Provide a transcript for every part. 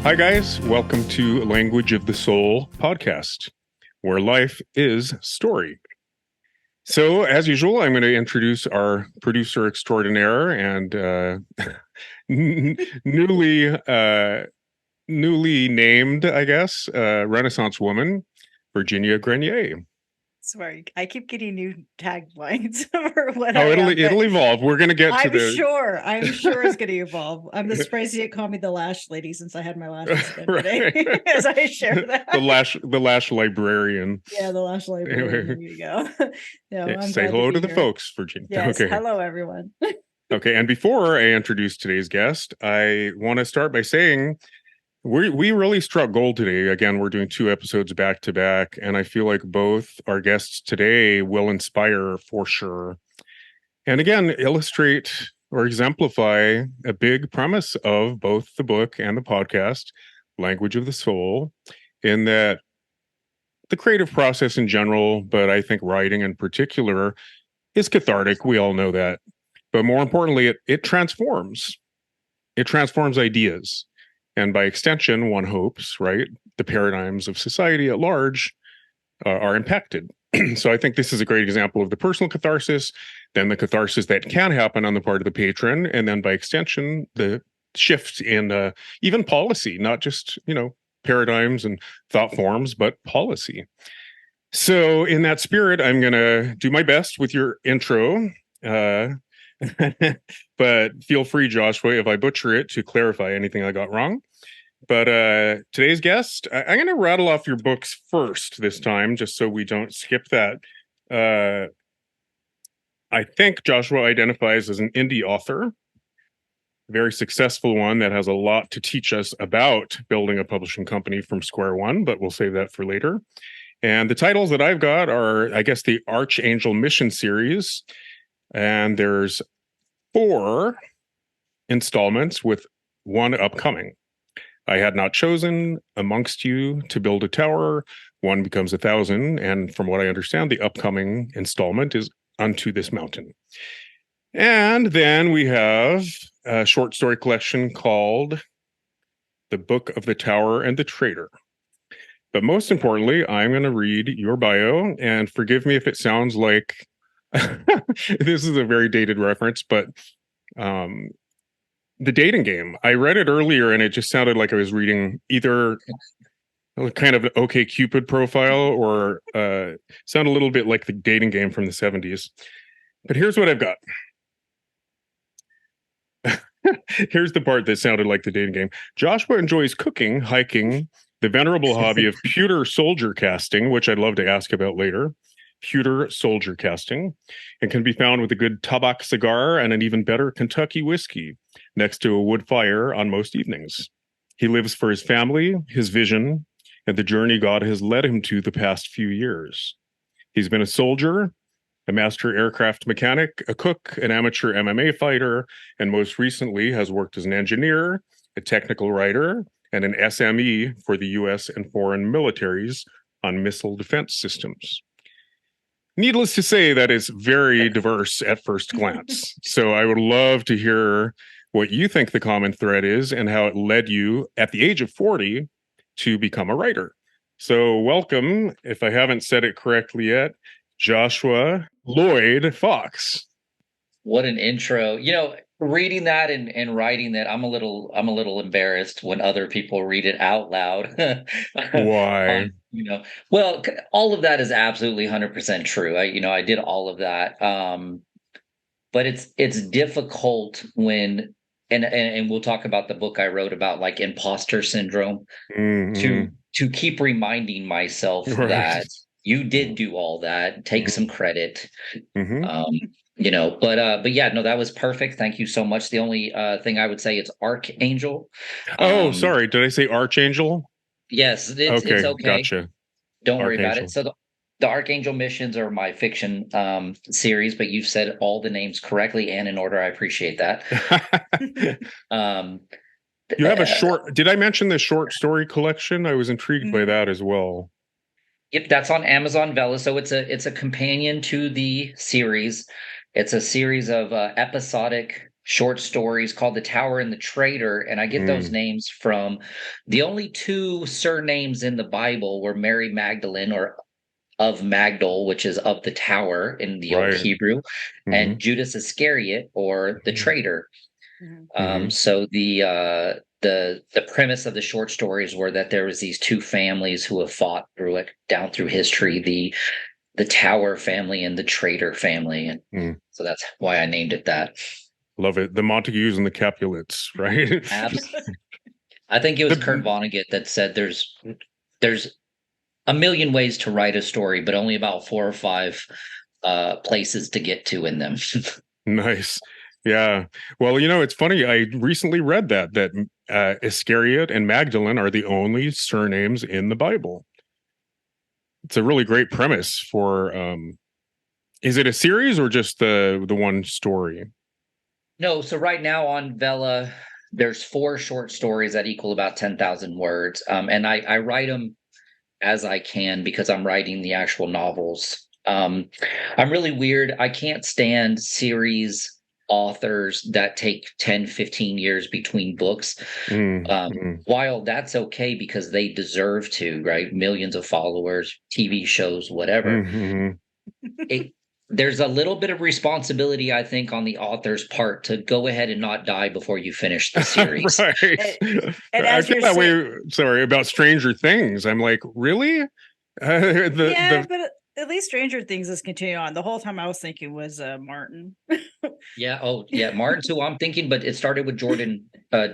Hi, guys. Welcome to Language of the Soul podcast, where life is story. So, as usual, I'm going to introduce our producer extraordinaire and newly named, I guess, Renaissance woman, Virginia Grenier. Sorry, I keep getting new taglines for what Oh, I am. it'll evolve. We're going to get to I'm the. sure it's going to evolve. I'm surprised you didn't call me the lash lady since I had my lashes done Right. today. As I share that, the lash librarian. Yeah, the lash librarian. There you go. No, Yeah, I'm say glad hello to the here. folks, Virginia. Yes, okay. Hello, everyone. Okay, and before I introduce today's guest, I want to start by saying we really struck gold today. Again, we're doing 2 episodes back to back, and I feel like both our guests today will inspire for sure. And again, illustrate or exemplify a big premise of both the book and the podcast, Language of the Soul, in that the creative process in general, but I think writing in particular, is cathartic. We all know that. But more importantly, it transforms. It transforms ideas. And by extension, one hopes, right, the paradigms of society at large are impacted. So I think this is a great example of the personal catharsis, then the catharsis that can happen on the part of the patron, and then by extension, the shift in even policy, not just, paradigms and thought forms, but policy. So in that spirit, I'm going to do my best with your intro. But feel free, Joshua, if I butcher it, to clarify anything I got wrong. But today's guest, I'm going to rattle off your books first this time, just so we don't skip that. I think Joshua identifies as an indie author, a very successful one that has a lot to teach us about building a publishing company from square one, but we'll save that for later. And the titles that I've got are, I guess, the Archangel Mission series. And there's 4 installments with 1 upcoming. I had not chosen amongst you to build a tower. 1 becomes 1,000. And from what I understand, the upcoming installment is Unto This Mountain. And then we have a short story collection called The Book of the Tower and the Traitor. But most importantly, I'm going to read your bio, and forgive me if it sounds like this is a very dated reference, but the dating game. I read it earlier, and it just sounded like I was reading either kind of an OkCupid profile or sound a little bit like the dating game from the 70s. But here's what I've got. Here's the part that sounded like the dating game. Joshua enjoys cooking, hiking, the venerable hobby of pewter soldier casting, which I'd love to ask about later. Pewter soldier casting, and can be found with a good Tabak cigar and an even better Kentucky whiskey next to a wood fire on most evenings. He lives for his family, his vision, and the journey God has led him to the past few years. He's been a soldier, a master aircraft mechanic, a cook, an amateur MMA fighter, and most recently has worked as an engineer, a technical writer, and an SME for the US and foreign militaries on missile defense systems. Needless to say, that is very diverse at first glance. So I would love to hear what you think the common thread is and how it led you at the age of 40 to become a writer. So welcome, if I haven't said it correctly yet, Joshua Lloyd Fox. What an intro. Reading that and writing that, I'm a little embarrassed when other people read it out loud. Why? Well, all of that is absolutely 100% true. I did all of that. But it's difficult when and we'll talk about the book I wrote about, like, imposter syndrome, to keep reminding myself that you did do all that, take some credit. But yeah, no, that was perfect. Thank you so much. The only thing I would say is Archangel. Sorry, did I say Archangel? Yes, it's okay. Gotcha. Don't worry about it. So the Archangel missions are my fiction series, but you've said all the names correctly and in order. I appreciate that. You have a short. Did I mention the short story collection? I was intrigued by that as well. Yep, that's on Amazon Vella. So it's a companion to the series. It's a series of episodic short stories called The Tower and the Traitor, and I get those names from the only two surnames in the Bible were Mary Magdalene, or of Magdal, which is of the tower in the old Hebrew, and Judas Iscariot, or the traitor. So the premise of the short stories were that there was these two families who have fought down through history, the Tower family and the Traitor family, and so that's why I named it that. Love it. The Montagues and the Capulets, right? I think it was Kurt Vonnegut that said there's a million ways to write a story, but only about 4 or 5 places to get to in them. Nice. Yeah. Well, it's funny. I recently read that Iscariot and Magdalene are the only surnames in the Bible. It's a really great premise for. Is it a series or just the one story? No. So right now on Vela, there's 4 short stories that equal about 10,000 words, and I write them as I can because I'm writing the actual novels. I'm really weird. I can't stand series authors that take 10, 15 years between books. While that's okay because they deserve to, right? Millions of followers, TV shows, whatever. There's a little bit of responsibility, I think, on the author's part to go ahead and not die before you finish the series. And I as feel you're that saying, way. Sorry about Stranger Things. I'm like, really? but at least Stranger Things is continuing on. The whole time I was thinking was Martin. Yeah. Oh, yeah. Martin's who I'm thinking, but it started with Robert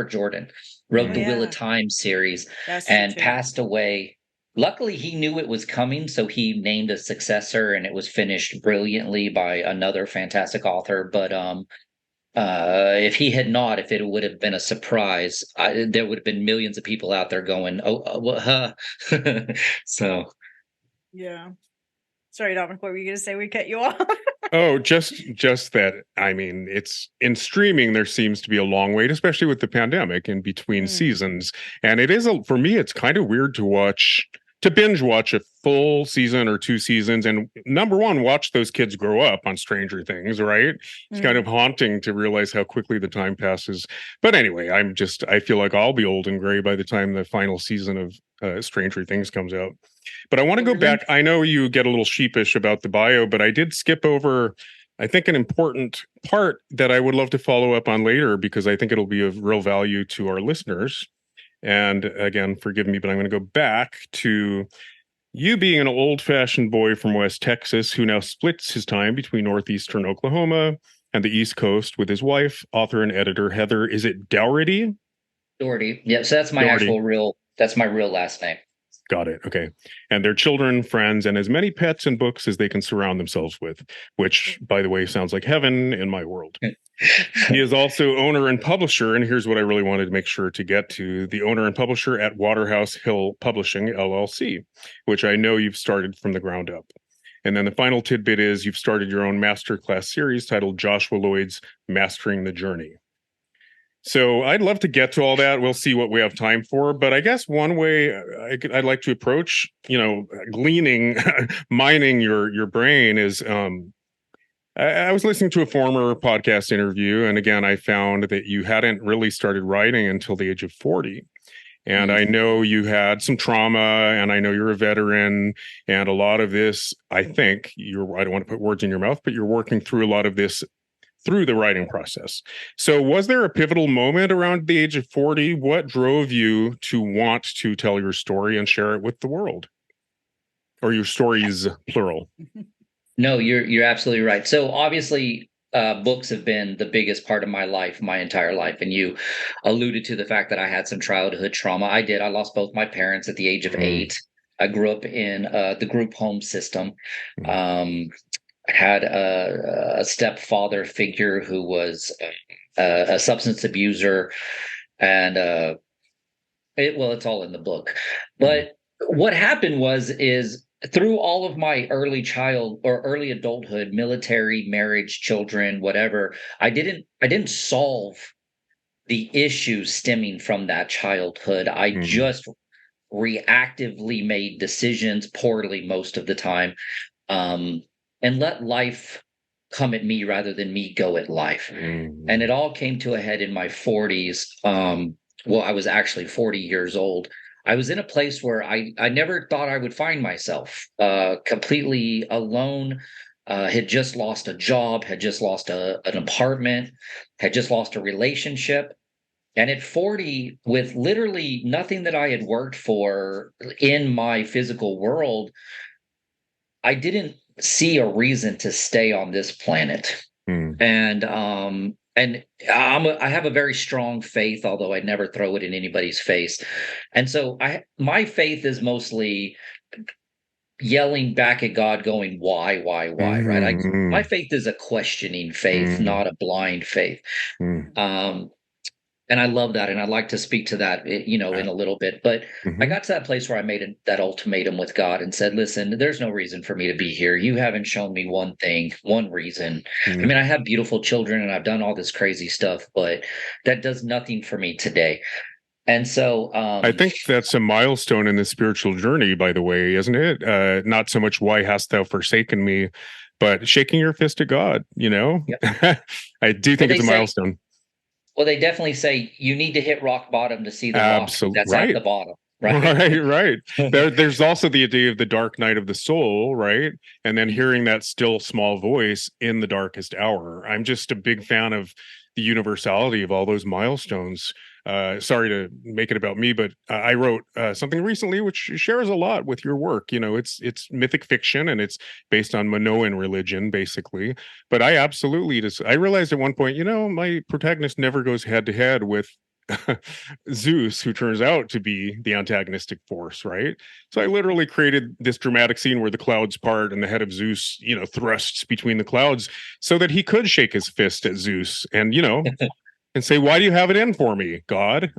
Jordan wrote the Wheel of Time series and passed away. Luckily, he knew it was coming, so he named a successor, and it was finished brilliantly by another fantastic author. But if he had not, if it would have been a surprise, there would have been millions of people out there going, So. Yeah. Sorry, Dominic, what were you going to say? We cut you off. Oh, just that. I mean, it's in streaming. There seems to be a long wait, especially with the pandemic, in between seasons. And it is for me, it's kind of weird to binge watch a full season or 2 seasons. And number one, watch those kids grow up on Stranger Things, right? It's kind of haunting to realize how quickly the time passes. But anyway, I feel like I'll be old and gray by the time the final season of Stranger Things comes out. But I want to go back. I know you get a little sheepish about the bio, but I did skip over, I think, an important part that I would love to follow up on later because I think it'll be of real value to our listeners. And again, forgive me, but I'm going to go back to you being an old-fashioned boy from West Texas who now splits his time between northeastern Oklahoma and the East Coast with his wife, author and editor Heather. Is it Dougherty? Dougherty. Yeah, so that's my that's my real last name. Got it. Okay. And their children, friends, and as many pets and books as they can surround themselves with, which, by the way, sounds like heaven in my world. He is also owner and publisher, and here's what I really wanted to make sure to get to, the owner and publisher at Waterhouse Hill Publishing, LLC, which I know you've started from the ground up. And then the final tidbit is you've started your own masterclass series titled Joshua Lloyd's Mastering the Journey. So I'd love to get to all that. We'll see what we have time for. But I guess one way I'd like to approach, gleaning, mining your brain is I was listening to a former podcast interview. And again, I found that you hadn't really started writing until the age of 40. And I know you had some trauma, and I know you're a veteran, and a lot of this, I think, I don't want to put words in your mouth, but you're working through a lot of this through the writing process. So was there a pivotal moment around the age of 40? What drove you to want to tell your story and share it with the world? Or your stories, plural? No, you're absolutely right. So obviously, books have been the biggest part of my life, my entire life. And you alluded to the fact that I had some childhood trauma. I did. I lost both my parents at the age of 8. I grew up in the group home system. Had a stepfather figure who was a substance abuser, and it's all in the book. But what happened is through all of my early adulthood, military, marriage, children, whatever, I didn't solve the issues stemming from that childhood. I just reactively made decisions poorly most of the time. And let life come at me rather than me go at life. Mm. And it all came to a head in my 40s. Well, I was actually 40 years old. I was in a place where I never thought I would find myself, completely alone. Had just lost a job, had just lost an apartment, had just lost a relationship. And at 40, with literally nothing that I had worked for in my physical world, I didn't see a reason to stay on this planet. Mm. And I have a very strong faith, although I never throw it in anybody's face. And so my faith is mostly yelling back at God, going, why, right? My Mm. faith is a questioning faith, Mm. not a blind faith. Mm. And I love that, and I'd like to speak to that, in a little bit. But I Mhm. got to that place where I made that ultimatum with God and said, "Listen, there's no reason for me to be here. You haven't shown me one thing, one reason. I Mm. mean, I have beautiful children, and I've done all this crazy stuff, but that does nothing for me today." And so, I think that's a milestone in the spiritual journey, by the way, isn't it? Not so much why hast thou forsaken me, but shaking your fist at God, yep. I do Well, think it's a milestone. they definitely say you need to hit rock bottom to see the rock Absolutely that's at right. the bottom, right? Right. There's also the idea of the dark night of the soul, right? And then hearing that still small voice in the darkest hour. I'm just a big fan of the universality of all those milestones. Sorry to make it about me, but I wrote something recently which shares a lot with your work. It's mythic fiction and it's based on Minoan religion, basically. But I absolutely I realized at one point, my protagonist never goes head to head with Zeus, who turns out to be the antagonistic force, right? So I literally created this dramatic scene where the clouds part and the head of Zeus, thrusts between the clouds so that he could shake his fist at Zeus and, and say, "Why do you have it in for me, God?"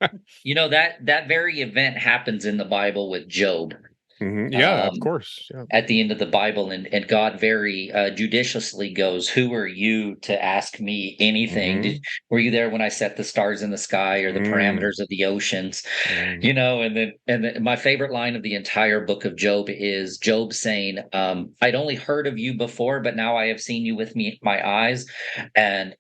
That very event happens in the Bible with Job. Yeah, of Um, course. Yeah. at the end of the Bible, and God very judiciously goes, "Who are you to ask me anything? Hmm. Were you there when I set the stars in the sky or the Mm. parameters of the oceans?" Mm. And then my favorite line of the entire book of Job is Job saying, "I'd only heard of you before, but now I have seen you with my eyes, and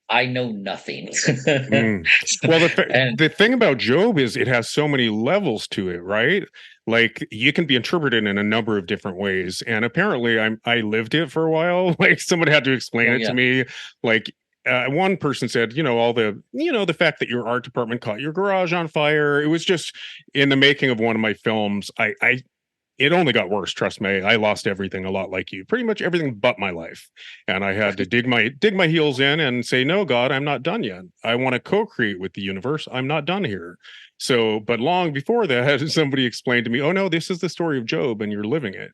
I know nothing." Mm. Well, And the thing about Job is it has so many levels to it, right? Like you can be interpreted in a number of different ways, and apparently, I lived it for a while. Like someone had to explain oh it to yeah, me. Like one person said, all the fact that your art department caught your garage on fire. It was just in the making of one of my films. I it only got worse, trust me. I lost everything a lot like you, pretty much everything but my life. And I had to dig my heels in and say, "No, God, I'm not done yet. I want to co-create with the universe. I'm not done here." So, but long before that, somebody explained to me, "Oh no, this is the story of Job and you're living it."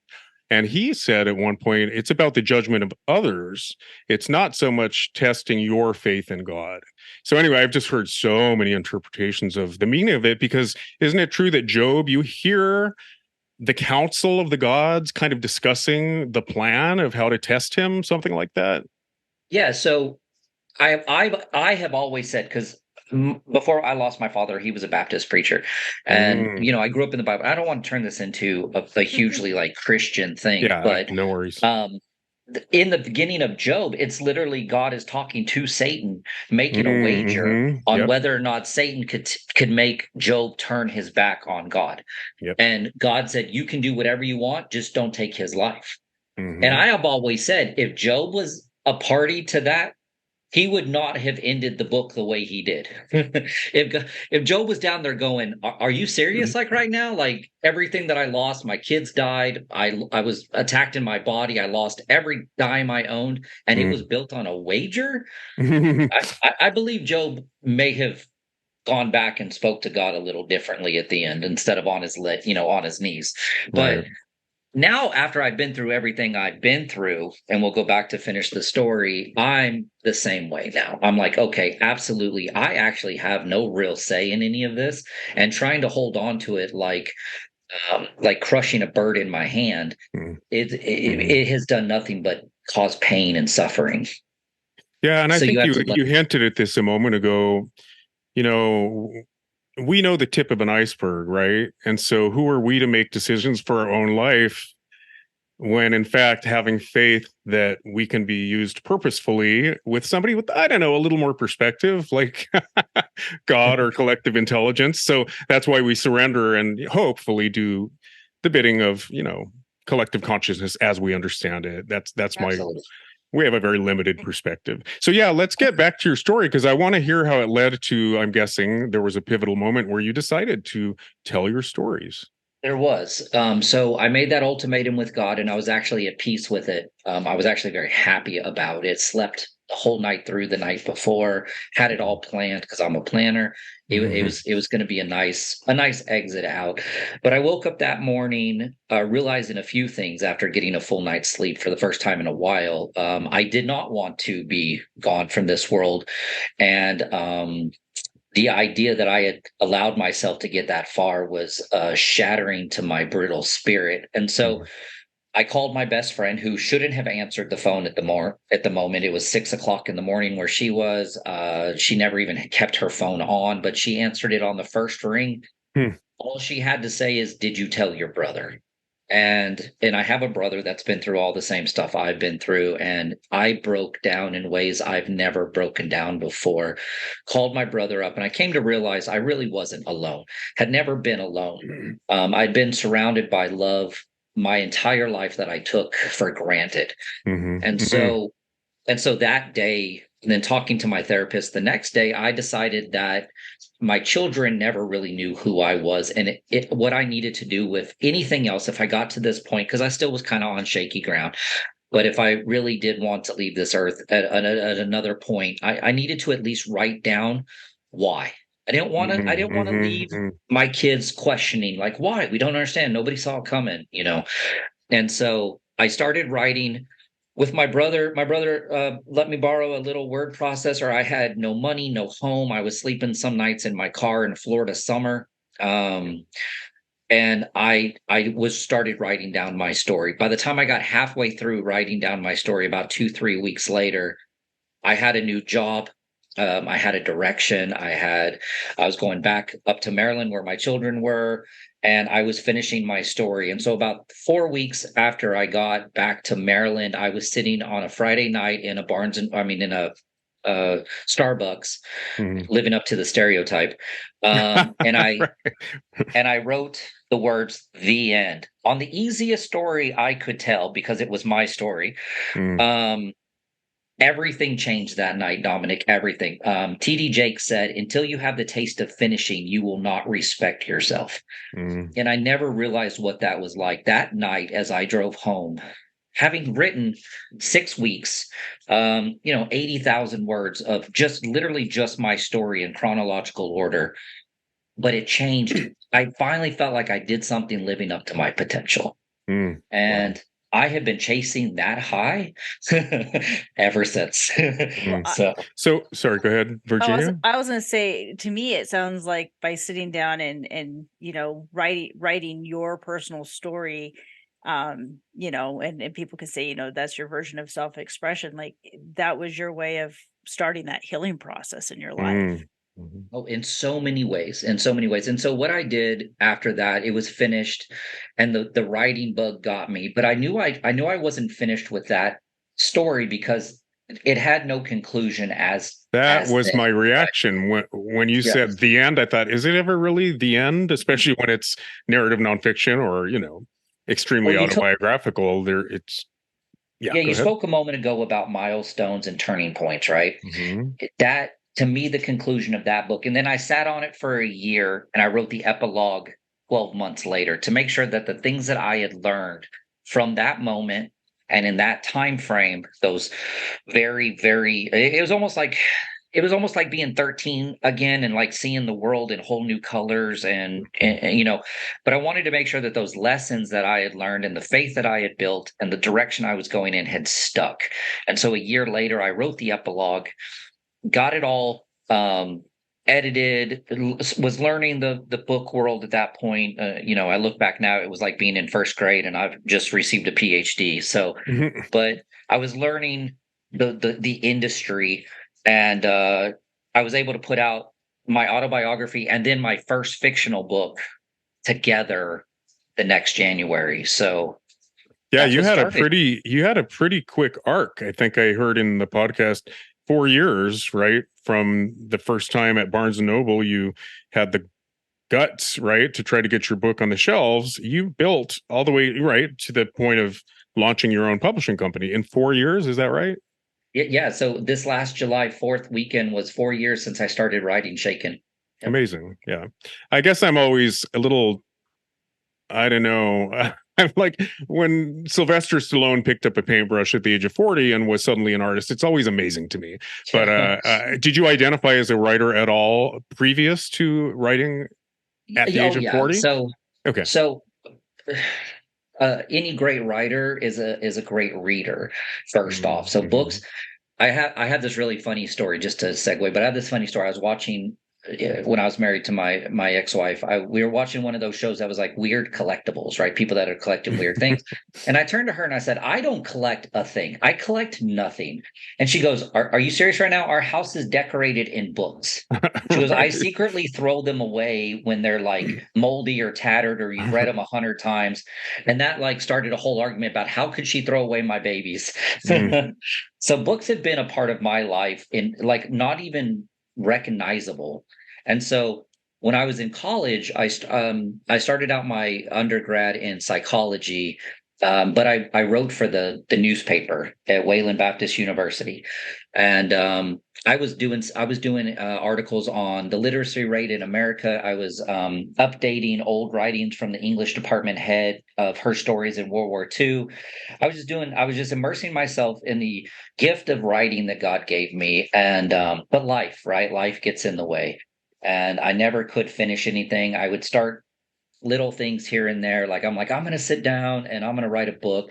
And he said at one point, it's about the judgment of others. It's not so much testing your faith in God. So anyway, I've just heard so many interpretations of the meaning of it because isn't it true that Job, you hear the council of the gods kind of discussing the plan of how to test him, something like that? yeah. So I have always said, because before I lost my father, he was a Baptist preacher, and Mm. I grew up in the Bible. I don't want to turn this into a hugely like Christian thing, Yeah, but no worries. um, in the beginning of Job, it's literally God is talking to Satan, making a wager Mm-hmm. on Yep. whether or not Satan could make Job turn his back on God. Yep. And God said, "You can do whatever you want, just don't take his life." And Mm-hmm. I have always said, if Job was a party to that, he would not have ended the book the way he did. If Job was down there going, "Are you serious? Like right now, like everything that I lost, my kids died, I was attacked in my body, I lost every dime I owned, and it was built on a wager." I believe Job may have gone back and spoke to God a little differently at the end instead of on his knees. But Right. now, after I've been through everything I've been through, and we'll go back to finish the story, I'm the same way now. I'm like, okay, absolutely. I actually have no real say in any of this, and trying to hold on to it like crushing a bird in my hand. Mm-hmm. It has done nothing but cause pain and suffering. Yeah, and I So you think have you to let. you hinted at this a moment ago. You know, we know the tip of an iceberg, right? And so who are we to make decisions for our own life when in fact having faith that we can be used purposefully with somebody with, I don't know, a little more perspective, like God or collective intelligence. So that's why we surrender and hopefully do the bidding of, collective consciousness as we understand it. That's my Absolutely. we have a very limited perspective. So yeah, let's get back to your story, because I want to hear how it led to, I'm guessing there was a pivotal moment where you decided to tell your stories. There was. So I made that ultimatum with God, and I was actually at peace with it. I was actually very happy about it. Slept the whole night through the night before, had it all planned because I'm a planner. It was going to be a nice exit out. But I woke up that morning realizing a few things after getting a full night's sleep for the first time in a while. I did not want to be gone from this world, and the idea that I had allowed myself to get that far was shattering to my brittle spirit. And so I called my best friend, who shouldn't have answered the phone at the moment. It was 6 o'clock in the morning where she was. She never even kept her phone on, but she answered it on the first ring. Hmm. All she had to say is, "Did you tell your brother?" And I have a brother that's been through all the same stuff I've been through, and I broke down in ways I've never broken down before. Called my brother up, and I came to realize I really wasn't alone. Had never been alone. I'd been surrounded by love my entire life that I took for granted. And so that day, and then talking to my therapist the next day, I decided that my children never really knew who I was, and what I needed to do with anything else if I got to this point, because I still was kind of on shaky ground. But if I really did want to leave this earth at another point, I needed to at least write down why. I didn't want to. I didn't want to leave my kids questioning, like, why? We don't understand. Nobody saw it coming, And so I started writing with my brother. My brother let me borrow a little word processor. I had no money, no home. I was sleeping some nights in my car in Florida summer. And I was started writing down my story. By the time I got halfway through writing down my story, about 2-3 weeks later, I had a new job. I had a direction. I was going back up to Maryland where my children were, and I was finishing my story. And so about 4 weeks after I got back to Maryland, I was sitting on a Friday night in a Starbucks, living up to the stereotype. And I wrote the words "the end" on the easiest story I could tell, because it was my story. Everything changed that night, Dominic. Everything. TD Jakes said, "Until you have the taste of finishing, you will not respect yourself." And I never realized what that was like. That night, as I drove home, having written 6 weeks, 80,000 words of literally just my story in chronological order, but it changed. I finally felt like I did something living up to my potential. And wow. I have been chasing that high ever since. So sorry, go ahead, Virginia. I was going to say, to me, it sounds like by sitting down and writing your personal story, and people can say, that's your version of self-expression. Like, that was your way of starting that healing process in your life. Oh, in so many ways. And so what I did after that, it was finished, and the writing bug got me. But I knew I wasn't finished with that story, because it had no conclusion that was my reaction when you said the end. I thought, is it ever really the end? Especially when it's narrative nonfiction or, extremely autobiographical. You spoke a moment ago about milestones and turning points, right? That, to me, the conclusion of that book. And then I sat on it for a year, and I wrote the epilogue 12 months later to make sure that the things that I had learned from that moment and in that time frame, those very, very, it was almost like being 13 again, and like seeing the world in whole new colors, and but I wanted to make sure that those lessons that I had learned and the faith that I had built and the direction I was going in had stuck. And so a year later, I wrote the epilogue, got it all edited, was learning the book world at that point. I look back now, it was like being in first grade, and I've just received a PhD. So, but I was learning the industry, and I was able to put out my autobiography and then my first fictional book together the next January. So Yeah, That's what started. you had a pretty quick arc. I think I heard in the podcast 4 years, right? From the first time at Barnes and Noble, you had the guts, right, to try to get your book on the shelves. You built all the way right to the point of launching your own publishing company in 4 years. Is that right? Yeah. So this last July 4th weekend was 4 years since I started writing Shaken. Yep. Amazing. Yeah. I guess I'm always a little, I don't know. I'm like when Sylvester Stallone picked up a paintbrush at the age of 40 and was suddenly an artist. It's always amazing to me. But did you identify as a writer at all previous to writing at the age of yeah. 40? Okay. So any great writer is a great reader, first off. So books, I have this really funny story, just to segue, but I have this funny story. I was watching when I was married to my ex-wife. We were watching one of those shows that was like weird collectibles, right? People that are collecting weird things. And I turned to her and I said, I don't collect a thing. I collect nothing. And she goes, are you serious right now? Our house is decorated in books. She goes, I secretly throw them away when they're like moldy or tattered, or you've read them 100 times. And that like started a whole argument about how could she throw away my babies? So books have been a part of my life in like not even recognizable. And so when I was in college, I started out my undergrad in psychology, but I wrote for the newspaper at Wayland Baptist University, and I was doing articles on the literacy rate in America. I was updating old writings from the English department head of her stories in World War II. I was just immersing myself in the gift of writing that God gave me, and but life gets in the way, and I never could finish anything. I would start little things here and there, like I'm going to sit down and I'm going to write a book,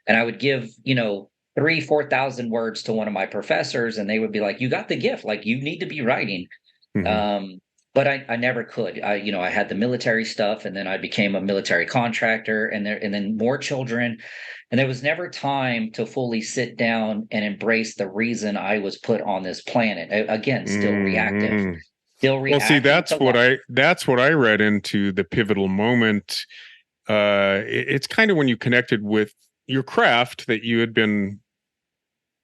and I would give 3,000-4,000 words to one of my professors, and they would be like, you got the gift, like you need to be writing. But I never could. I had the military stuff, and then I became a military contractor, and then more children, and there was never time to fully sit down and embrace the reason I was put on this planet. Again, still reactive. Well, see, that's what I read into the pivotal moment. It's kind of when you connected with your craft that you had been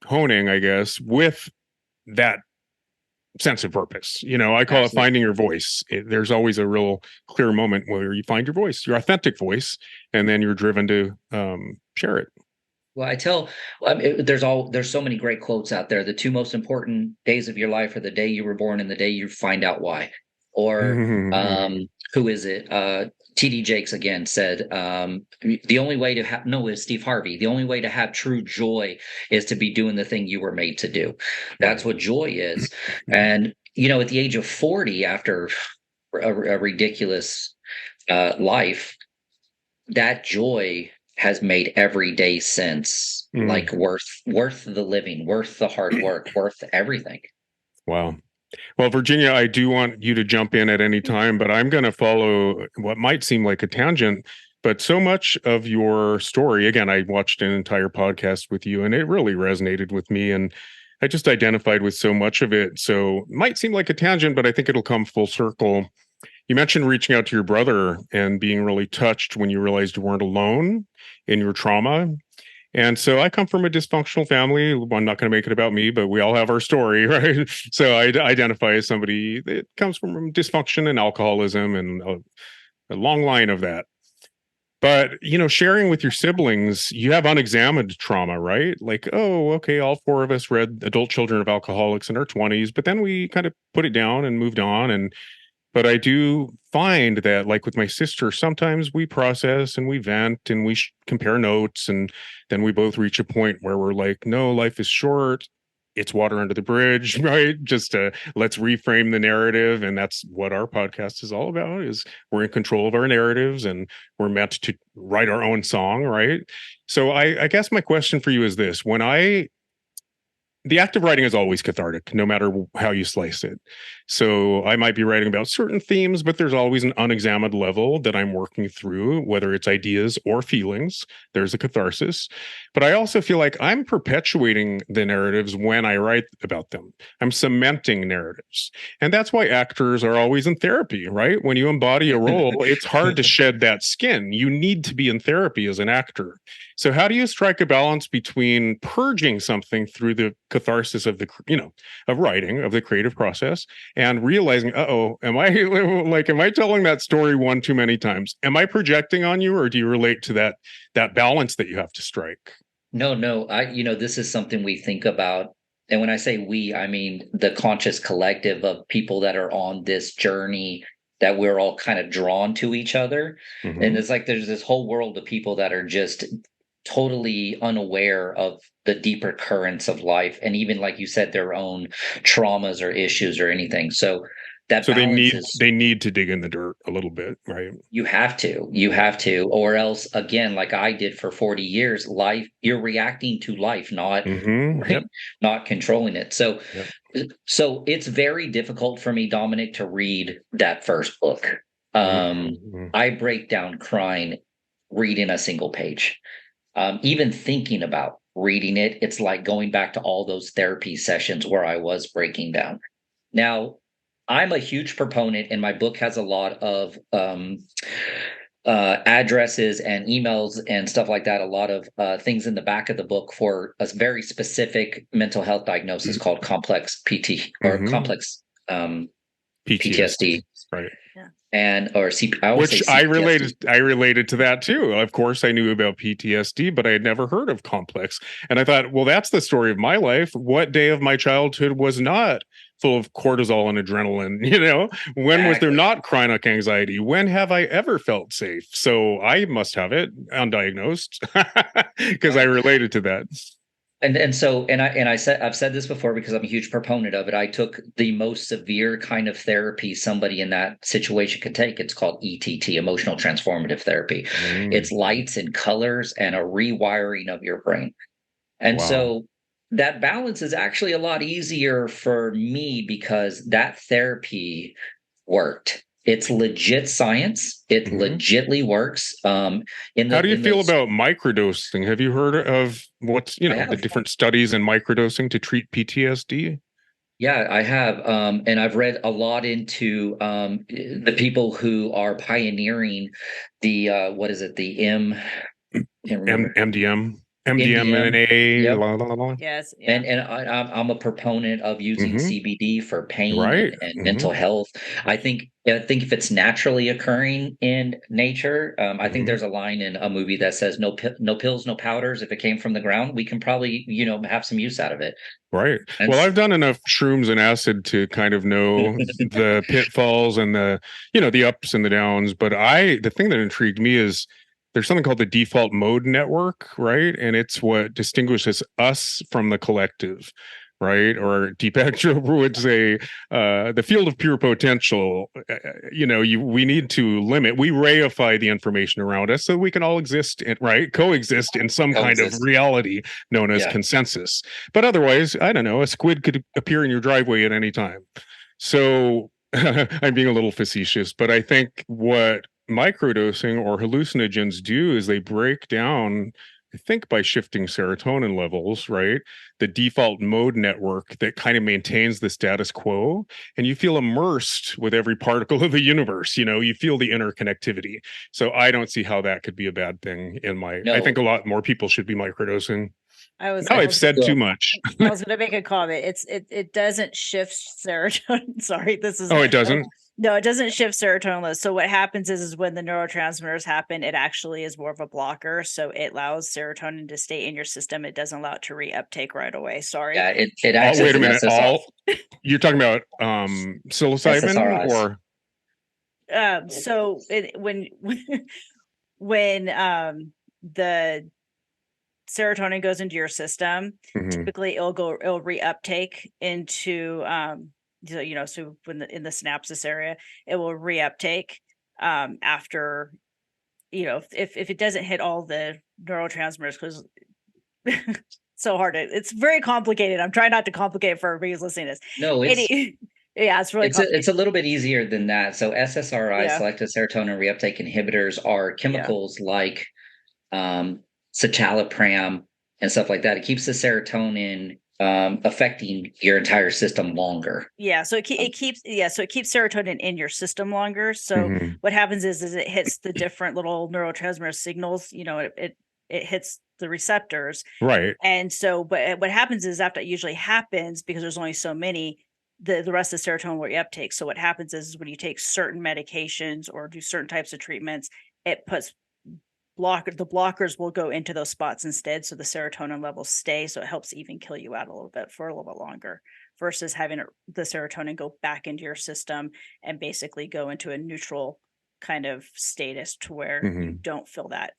honing, I guess, with that sense of purpose. I call it finding your voice. There's always a real clear moment where you find your voice, your authentic voice, and then you're driven to share it. Well, there's so many great quotes out there. The two most important days of your life are the day you were born and the day you find out why. Or who is it? TD Jakes again said, the only way to have, no, it was Steve Harvey. The only way to have true joy is to be doing the thing you were made to do. That's what joy is. And, at the age of 40, after a ridiculous life, that joy has made every day since like worth the living, worth the hard work, worth everything. Wow. Well, Virginia, I do want you to jump in at any time, but I'm going to follow what might seem like a tangent, but so much of your story, again, I watched an entire podcast with you and it really resonated with me, and I just identified with so much of it. So it might seem like a tangent, but I think it'll come full circle. You mentioned reaching out to your brother and being really touched when you realized you weren't alone in your trauma. And so I come from a dysfunctional family. I'm not going to make it about me, but we all have our story, right? So I identify as somebody that comes from dysfunction and alcoholism and a long line of that. But, sharing with your siblings, you have unexamined trauma, right? Like, oh, okay, all four of us read Adult Children of Alcoholics in our 20s, but then we kind of put it down and moved on. But I do find that, like with my sister, sometimes we process and we vent and we compare notes, and then we both reach a point where we're like, no, life is short. It's water under the bridge, right? Just let's reframe the narrative. And that's what our podcast is all about, is we're in control of our narratives and we're meant to write our own song, right? So I guess my question for you is this. the act of writing is always cathartic, no matter how you slice it. So I might be writing about certain themes, but there's always an unexamined level that I'm working through, whether it's ideas or feelings. There's a catharsis. But I also feel like I'm perpetuating the narratives when I write about them. I'm cementing narratives. And that's why actors are always in therapy, right? When you embody a role, it's hard to shed that skin. You need to be in therapy as an actor. So how do you strike a balance between purging something through the catharsis of the, of writing, of the creative process, and realizing, am I telling that story one too many times? Am I projecting on you, or do you relate to that balance that you have to strike? No, this is something we think about. And when I say we, I mean the conscious collective of people that are on this journey, that we're all kind of drawn to each other. Mm-hmm. And it's like there's this whole world of people that are just totally unaware of the deeper currents of life, and even, like you said, their own traumas or issues or anything. So that So balance they need to dig in the dirt a little bit, right? you have to, or else, again, like I did for 40 years, life, you're reacting to life, not Mm-hmm. right, Yep. not controlling it. So Yep. so it's very difficult for me, Dominic, to read that first book. Mm-hmm. I break down crying reading a single page. Even thinking about reading it, it's like going back to all those therapy sessions where I was breaking down. Now, I'm a huge proponent, and my book has a lot of addresses and emails and stuff like that. A lot of things in the back of the book for a very specific mental health diagnosis called complex PT or Mm-hmm. complex PTSD. Right. And or I always Which say I CPTSD. related to that too. Of course, I knew about PTSD, but I had never heard of complex. And I thought, well, that's the story of my life. What day of my childhood was not full of cortisol and adrenaline? When was there Exactly. not chronic anxiety? When have I ever felt safe? So I must have it undiagnosed because I Right. related to that. I've said this before because I'm a huge proponent of it. I took the most severe kind of therapy somebody in that situation could take. It's called ETT, emotional transformative therapy. It's lights and colors and a rewiring of your brain. And Wow. so that balance is actually a lot easier for me because that therapy worked. It's legit science. It legitly works. How do you feel about microdosing? Have you heard of what's the different studies in microdosing to treat PTSD? Yeah, I have. And I've read a lot into the people who are pioneering the what is it? The can't remember. MDMA. Yep. La, la, la, la. Yes. Yeah. And I'm a proponent of using CBD for pain Right. and mental health. I think if it's naturally occurring in nature, I think there's a line in a movie that says no pills, no powders. If it came from the ground, we can probably have some use out of it. Right. And Well, I've done enough shrooms and acid to kind of know the pitfalls and the ups and the downs. But the thing that intrigued me is there's something called the default mode network, right? And it's what distinguishes us from the collective, right? Or Deepak Chopra would say, the field of pure potential, we need to we reify the information around us so we can all coexist in some kind of reality known as consensus. But otherwise, I don't know, a squid could appear in your driveway at any time. So I'm being a little facetious, but I think what microdosing or hallucinogens do is they break down, I think by shifting serotonin levels, right? The default mode network that kind of maintains the status quo, and you feel immersed with every particle of the universe. You feel the interconnectivity. So I don't see how that could be a bad thing I think a lot more people should be microdosing. I've said too much. I was going to make a comment. It doesn't shift serotonin. Sorry, this is. Oh, it doesn't? No, it doesn't shift serotonin. So what happens is when the neurotransmitters happen, it actually is more of a blocker. So it allows serotonin to stay in your system. It doesn't allow it to reuptake right away. Sorry. Yeah, it acts wait a minute. You're talking about psilocybin SSRIs. or so when the serotonin goes into your system, typically it'll reuptake into so when in the synapses area, it will reuptake after if it doesn't hit all the neurotransmitters, because so hard. It's very complicated. I'm trying not to complicate it for everybody who's listening to this. No, Yeah, it's really complicated. it's a little bit easier than that. So SSRI, Yeah. selective serotonin reuptake inhibitors, are chemicals like citalopram and stuff like that. It keeps the serotonin affecting your entire system longer. Yeah, so it keeps serotonin in your system longer. So Mhm. what happens is it hits the different little neurotransmitter signals. You know, it hits the receptors, Right. and so but what happens is after it usually happens, because there's only so many, the rest of the serotonin will reuptake. So what happens is when you take certain medications or do certain types of treatments, it puts the blockers will go into those spots instead, so the serotonin levels stay, so it helps even kill you out a little bit for a little bit longer, versus having the serotonin go back into your system and basically go into a neutral kind of status to where you don't feel that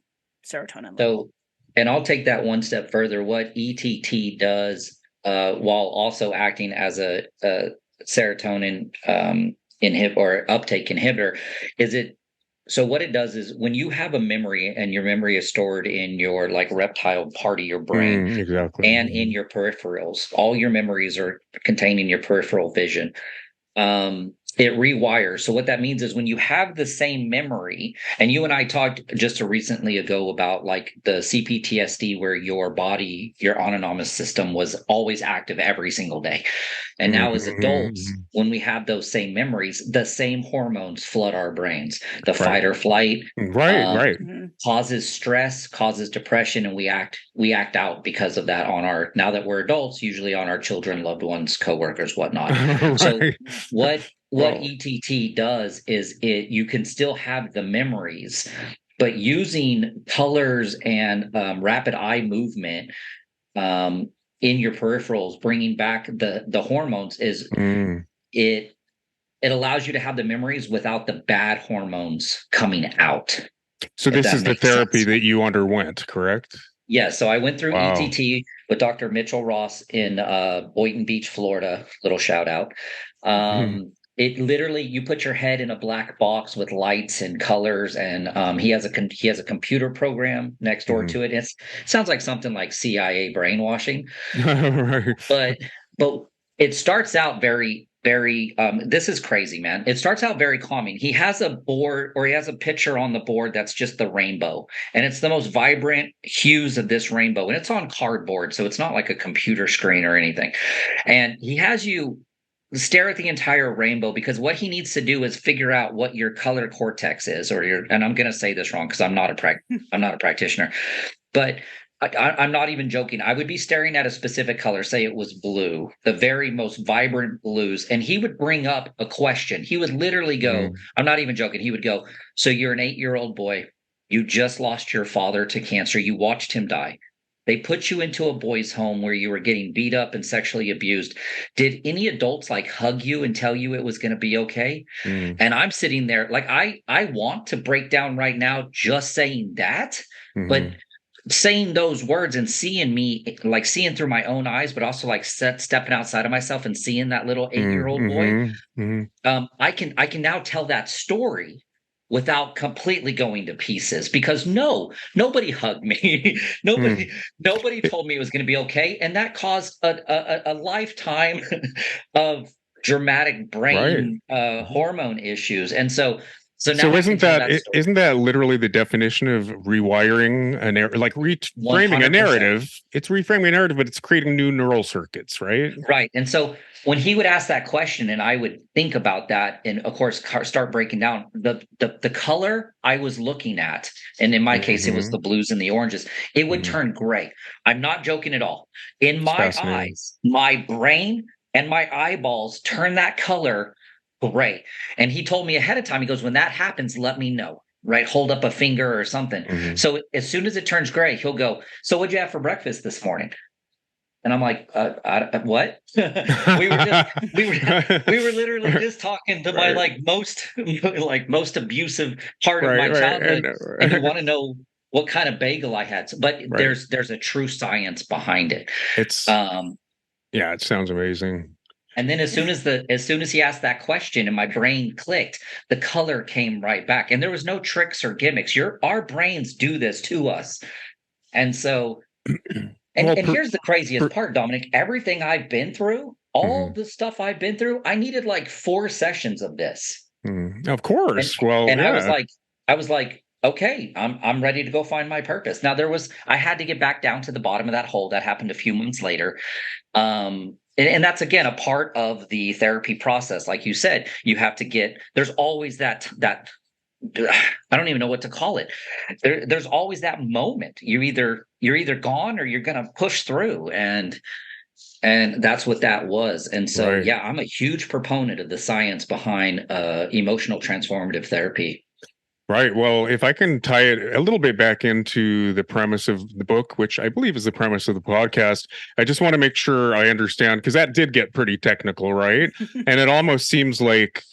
serotonin level. So, and I'll take that one step further. What ETT does, while also acting as a serotonin inhibit or uptake inhibitor, is it. So what it does is when you have a memory and your memory is stored in your like reptile part of your brain Exactly. and in your peripherals, all your memories are contained in your peripheral vision. It rewires. So what that means is when you have the same memory, and you and I talked just recently ago about like the CPTSD, where your body, your autonomic system was always active every single day. And now as adults, when we have those same memories, the same hormones flood our brains. The fight or flight right. causes stress, causes depression, and we act out because of that on our, now that we're adults, usually on our children, loved ones, coworkers, whatnot. So what ETT does is you can still have the memories, but using colors and rapid eye movement in your peripherals, bringing back the hormones, is it allows you to have the memories without the bad hormones coming out. So this is the therapy that you underwent, correct? Yeah, so I went through ETT with Dr. Mitchell Ross in Boynton Beach, Florida. Little shout out. It literally, you put your head in a black box with lights and colors, and he has a computer program next door to it. It sounds like something like CIA brainwashing, but it starts out very, very. This is crazy, man. It starts out very calming. He has a board, or he has a picture on the board that's just the rainbow, and it's the most vibrant hues of this rainbow, and it's on cardboard, so it's not like a computer screen or anything. And he has you stare at the entire rainbow, because what he needs to do is figure out what your color cortex is, or your, and I'm going to say this wrong because I'm not a practitioner, but I'm not even joking. I would be staring at a specific color, say it was blue, the very most vibrant blues, and he would bring up a question. He would literally go, I'm not even joking. He would go, so you're an 8-year-old boy. You just lost your father to cancer. You watched him die. They put you into a boys' home where you were getting beat up and sexually abused. Did any adults like hug you and tell you it was going to be okay? And I'm sitting there like, I want to break down right now just saying that, but saying those words and seeing me, like seeing through my own eyes, but also like stepping outside of myself and seeing that little 8-year-old boy. I can now tell that story without completely going to pieces, because nobody hugged me. Nobody told me it was going to be okay. And that caused a lifetime of dramatic brain hormone issues. And so now isn't that literally the definition of rewiring a narrative, like reframing 100%. a narrative? It's reframing a narrative, but it's creating new neural circuits, right? Right. And so when he would ask that question and I would think about that, and of course start breaking down the color I was looking at, and in my case it was the blues and the oranges, it would turn gray. I'm not joking at all. In my eyes, my brain and my eyeballs turn that color gray. And he told me ahead of time, he goes, when that happens, let me know. Right, hold up a finger or something. So as soon as it turns gray, he'll go, so what'd you have for breakfast this morning? And I'm like, what? we were literally just talking to my most abusive part of my childhood, and you want to know what kind of bagel I had. But there's a true science behind it. It's it sounds amazing. And then as soon as he asked that question and my brain clicked, the color came right back, and there was no tricks or gimmicks. Our brains do this to us, and so Well, And here's the craziest per, part, Dominic. Everything I've been through, all mhm, the stuff I've been through, I needed like 4 sessions of this. of And course. Well, and yeah. I was like, okay, I'm ready to go find my purpose. Now I had to get back down to the bottom of that hole. That happened a few months later. And that's again a part of the therapy process. Like you said, you have to there's always that I don't even know what to call it. There's always that moment. You're either gone or you're gonna push through. And that's what that was. And so Right. yeah, I'm a huge proponent of the science behind emotional transformative therapy. Right. Well, if I can tie it a little bit back into the premise of the book, which I believe is the premise of the podcast, I just want to make sure I understand because that did get pretty technical, right? And it almost seems like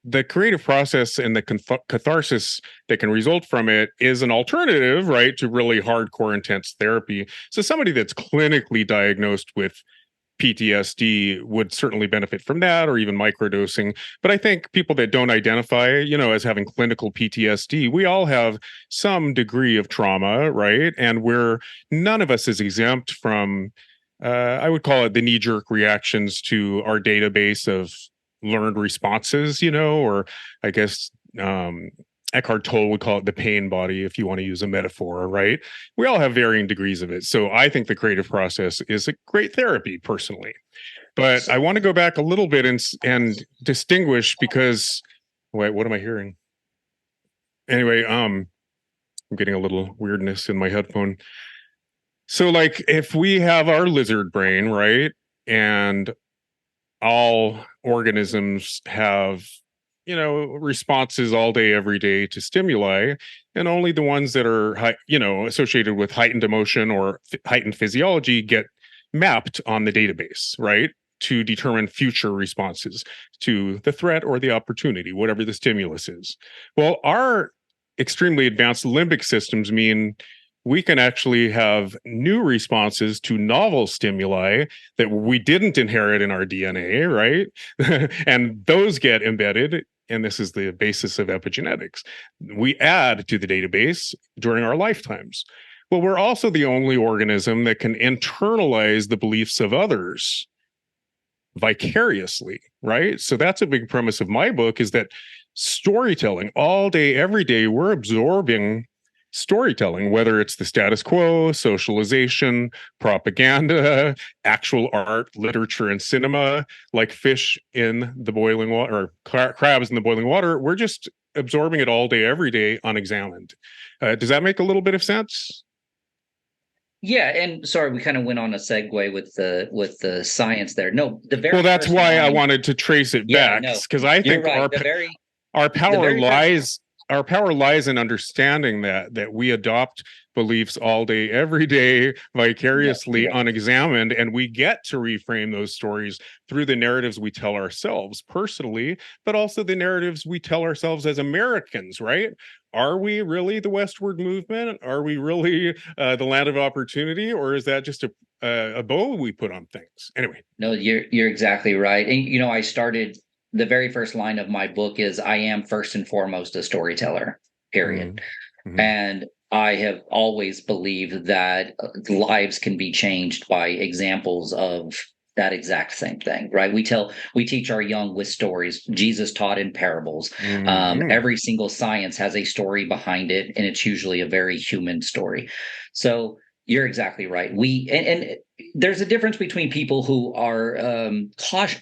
the creative process and the catharsis that can result from it is an alternative, right, to really hardcore, intense therapy. So somebody that's clinically diagnosed with PTSD would certainly benefit from that or even microdosing. But I think people that don't identify, as having clinical PTSD, we all have some degree of trauma, right? And none of us is exempt from, I would call it the knee jerk reactions to our database of learned responses, or I guess Eckhart Tolle would call it the pain body, if you want to use a metaphor, right? We all have varying degrees of it. So I think the creative process is a great therapy personally. But I want to go back a little bit and distinguish because, wait, what am I hearing? Anyway, I'm getting a little weirdness in my headphone. So like if we have our lizard brain, right? And all organisms have responses all day every day to stimuli, and only the ones that are associated with heightened emotion or heightened physiology get mapped on the database, right, to determine future responses to the threat or the opportunity, whatever the stimulus is. Well, our extremely advanced limbic systems mean we can actually have new responses to novel stimuli that we didn't inherit in our DNA, right? And those get embedded. And this is the basis of epigenetics. We add to the database during our lifetimes. Well, we're also the only organism that can internalize the beliefs of others vicariously, right? So that's a big premise of my book, is that storytelling all day, every day, we're absorbing storytelling, whether it's the status quo, socialization, propaganda, actual art, literature, and cinema, like fish in the boiling water or crabs in the boiling water. We're just absorbing it all day, every day, unexamined. Does that make a little bit of sense? Yeah, and sorry, we kind of went on a segue with the science there. No, the Well, very that's first why I line. wanted to trace it Yeah, back, no, because I you're think right. our The power very first. lies in understanding that we adopt beliefs all day, every day, No, vicariously, you're right. unexamined, and we get to reframe those stories through the narratives we tell ourselves personally, but also the narratives we tell ourselves as Americans, right? Are we really the westward movement? Are we really the land of opportunity, or is that just a bow we put on things? Anyway. No, you're exactly right. And I started the very first line of my book is I am first and foremost a storyteller. Period. Mm-hmm. And I have always believed that lives can be changed by examples of that exact same thing, right? We teach our young with stories. Jesus taught in parables. Mm-hmm. Every single science has a story behind it, and it's usually a very human story. So you're exactly right. And there's a difference between people who are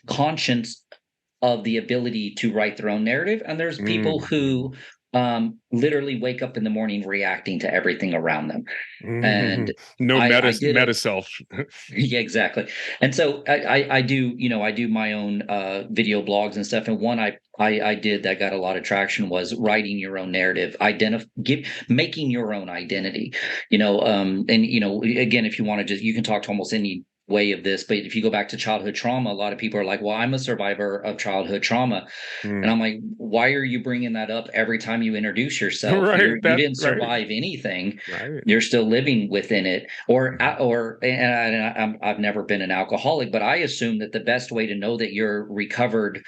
conscious of the ability to write their own narrative, and there's people who literally wake up in the morning reacting to everything around them. And No I did meta self. yeah, exactly. And so I do, I do my own video blogs and stuff. And one I did that got a lot of traction was writing your own narrative, making your own identity. And again, if you want to you can talk to almost any way of this, but if you go back to childhood trauma, a lot of people are like, well, I'm a survivor of childhood trauma. And I'm like, why are you bringing that up every time you introduce yourself? Right, You didn't survive anything. Right. You're still living within it. I've never been an alcoholic, but I assume that the best way to know that you're recovered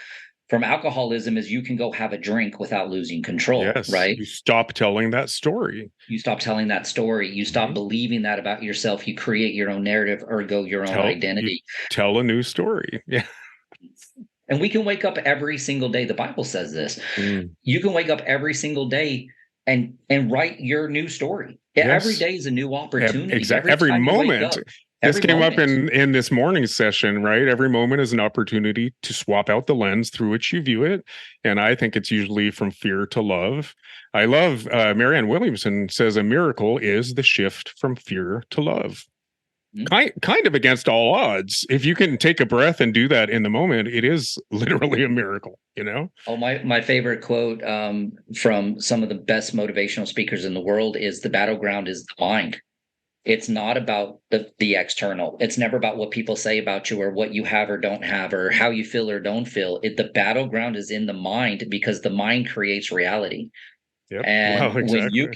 from alcoholism is you can go have a drink without losing control, Yes, right? you stop telling that story. You stop telling that story. You stop believing that about yourself. You create your own narrative, ergo your own identity. Tell a new story. Yeah. And we can wake up every single day. The Bible says this. You can wake up every single day and write your new story. Yes. Every day is a new opportunity. Exactly. Every moment. This came up in this morning session, right? Every moment is an opportunity to swap out the lens through which you view it. And I think it's usually from fear to love. I love Marianne Williamson says a miracle is the shift from fear to love. Kind of against all odds. If you can take a breath and do that in the moment, it is literally a miracle, you know? Oh, my favorite quote from some of the best motivational speakers in the world is the battleground is the mind. It's not about the external. It's never about what people say about you or what you have or don't have or how you feel or don't feel. The battleground is in the mind because the mind creates reality. Yep. And exactly.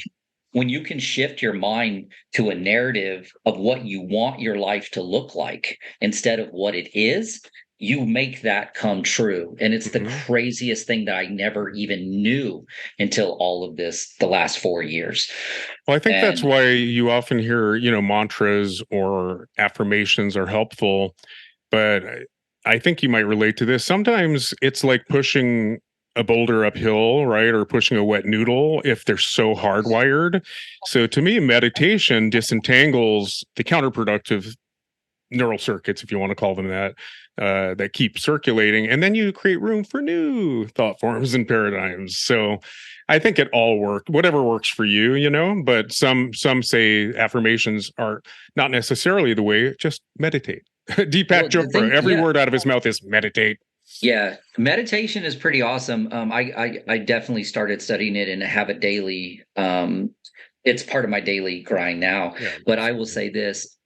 when you can shift your mind to a narrative of what you want your life to look like instead of what it is, you make that come true. And it's the craziest thing that I never even knew until all of this, the last 4 years. Well, I think that's why you often hear, mantras or affirmations are helpful, but I think you might relate to this. Sometimes it's like pushing a boulder uphill, right? Or pushing a wet noodle if they're so hardwired. So to me, meditation disentangles the counterproductive neural circuits, if you want to call them that, that keep circulating. And then you create room for new thought forms and paradigms. So I think it all works, whatever works for you, but some say affirmations are not necessarily the way, just meditate. Deepak Chopra, every word out of his mouth is meditate. Yeah, meditation is pretty awesome. I definitely started studying it and have it daily. It's part of my daily grind now. Yeah, but I will say this.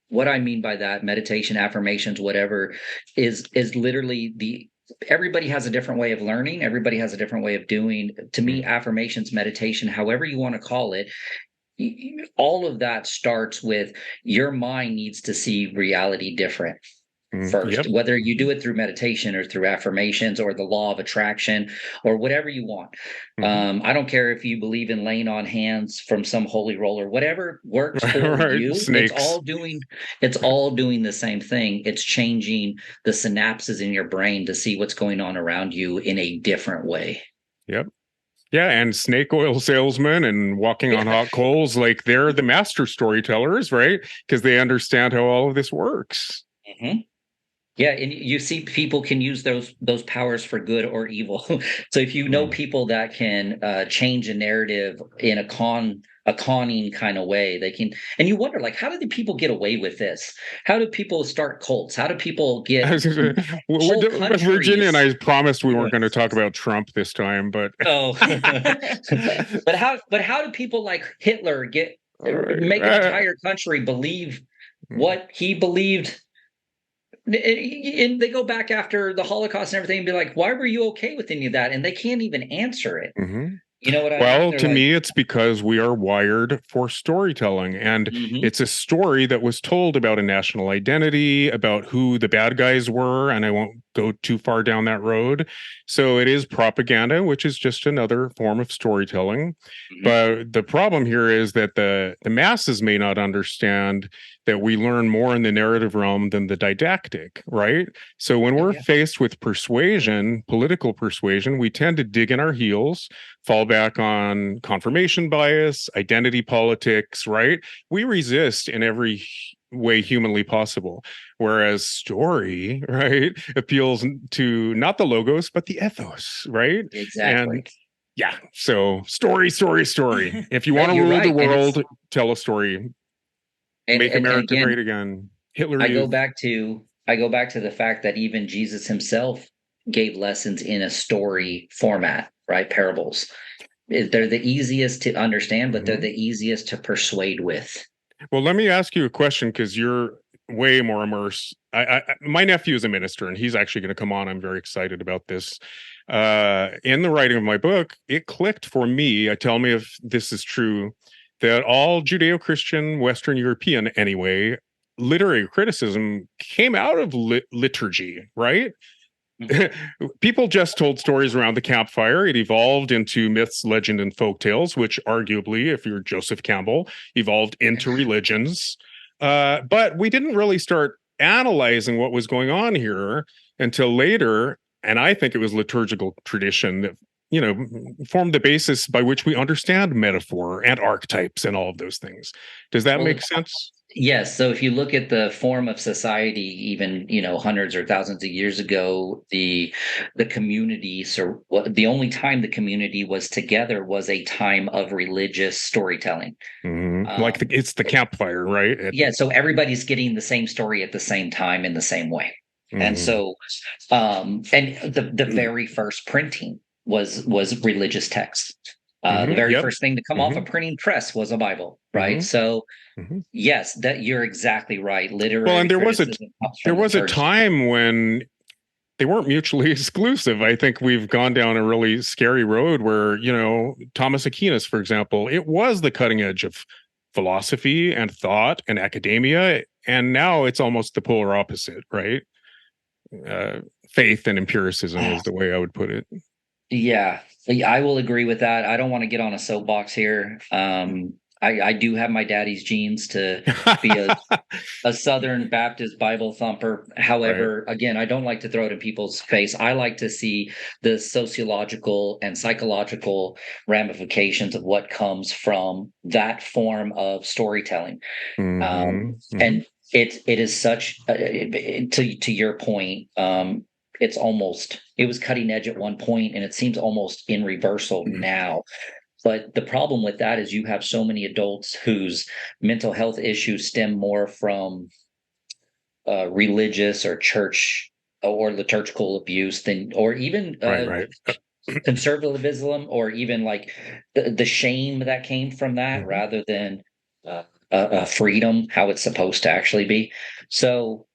What I mean by that, meditation, affirmations, whatever, is literally everybody has a different way of learning. Everybody has a different way of doing. To me, affirmations, meditation, however you want to call it, all of that starts with your mind needs to see reality different first, whether you do it through meditation or through affirmations or the law of attraction or whatever you want. I don't care if you believe in laying on hands from some holy roller, whatever works for you. Snakes. It's all doing the same thing. It's changing the synapses in your brain to see what's going on around you in a different way. Yep. Yeah, and snake oil salesmen and walking on hot coals, like they're the master storytellers, right? Because they understand how all of this works. Yeah, and you see people can use those powers for good or evil. So if you know people that can change a narrative in a conning kind of way, they can. And you wonder, like, how do the people get away with this? How do people start cults? How do people get Virginia and I promised we weren't going to talk about Trump this time, but but how do people like Hitler make an entire country believe what he believed? And they go back after the Holocaust and everything and be like, why were you okay with any of that? And they can't even answer it. You know what I mean? Well, to me, it's because we are wired for storytelling. And it's a story that was told about a national identity, about who the bad guys were. And I won't go too far down that road. So it is propaganda, which is just another form of storytelling. But the problem here is that the masses may not understand that we learn more in the narrative realm than the didactic, right? So when we're faced with persuasion, political persuasion, we tend to dig in our heels, fall back on confirmation bias, identity politics, right? We resist in every way humanly possible. Whereas story, right, appeals to not the logos, but the ethos, right? Exactly. And yeah, so story. If you want to rule the world, tell a story. Make America great again. Hitler. I go back to the fact that even Jesus himself gave lessons in a story format, right? Parables. They're the easiest to understand, but they're the easiest to persuade with. Well, let me ask you a question because you're way more immersed. My nephew is a minister, and he's actually going to come on. I'm very excited about this. In the writing of my book, it clicked for me. Tell me if this is true. That all Judeo-Christian, Western European, anyway, literary criticism came out of liturgy, right? people just told stories around the campfire. It evolved into myths, legend, and folk tales, which arguably, if you're Joseph Campbell, evolved into religions. But we didn't really start analyzing what was going on here until later. And I think it was liturgical tradition that, formed the basis by which we understand metaphor and archetypes and all of those things. Does that make sense? Yes. So if you look at the form of society, even hundreds or thousands of years ago, the community. So the only time the community was together was a time of religious storytelling. Like it's the campfire, right? Yeah. So everybody's getting the same story at the same time in the same way, and so, and the very first printing was religious text. The very first thing to come off a printing press was a Bible, right? So, yes, that you're exactly right. Literary. Well, and there was a time when they weren't mutually exclusive. I think we've gone down a really scary road where, Thomas Aquinas, for example, it was the cutting edge of philosophy and thought and academia, and now it's almost the polar opposite, right? Faith and empiricism is the way I would put it. Yeah, I will agree with that. I don't want to get on a soapbox here. I do have my daddy's genes to be a Southern Baptist Bible thumper. However, again, I don't like to throw it in people's face. I like to see the sociological and psychological ramifications of what comes from that form of storytelling. And it is such, to your point, it was cutting edge at one point, and it seems almost in reversal now. But the problem with that is you have so many adults whose mental health issues stem more from religious or church or liturgical abuse or even conservatism, or even like the shame that came from that, rather than freedom, how it's supposed to actually be. So,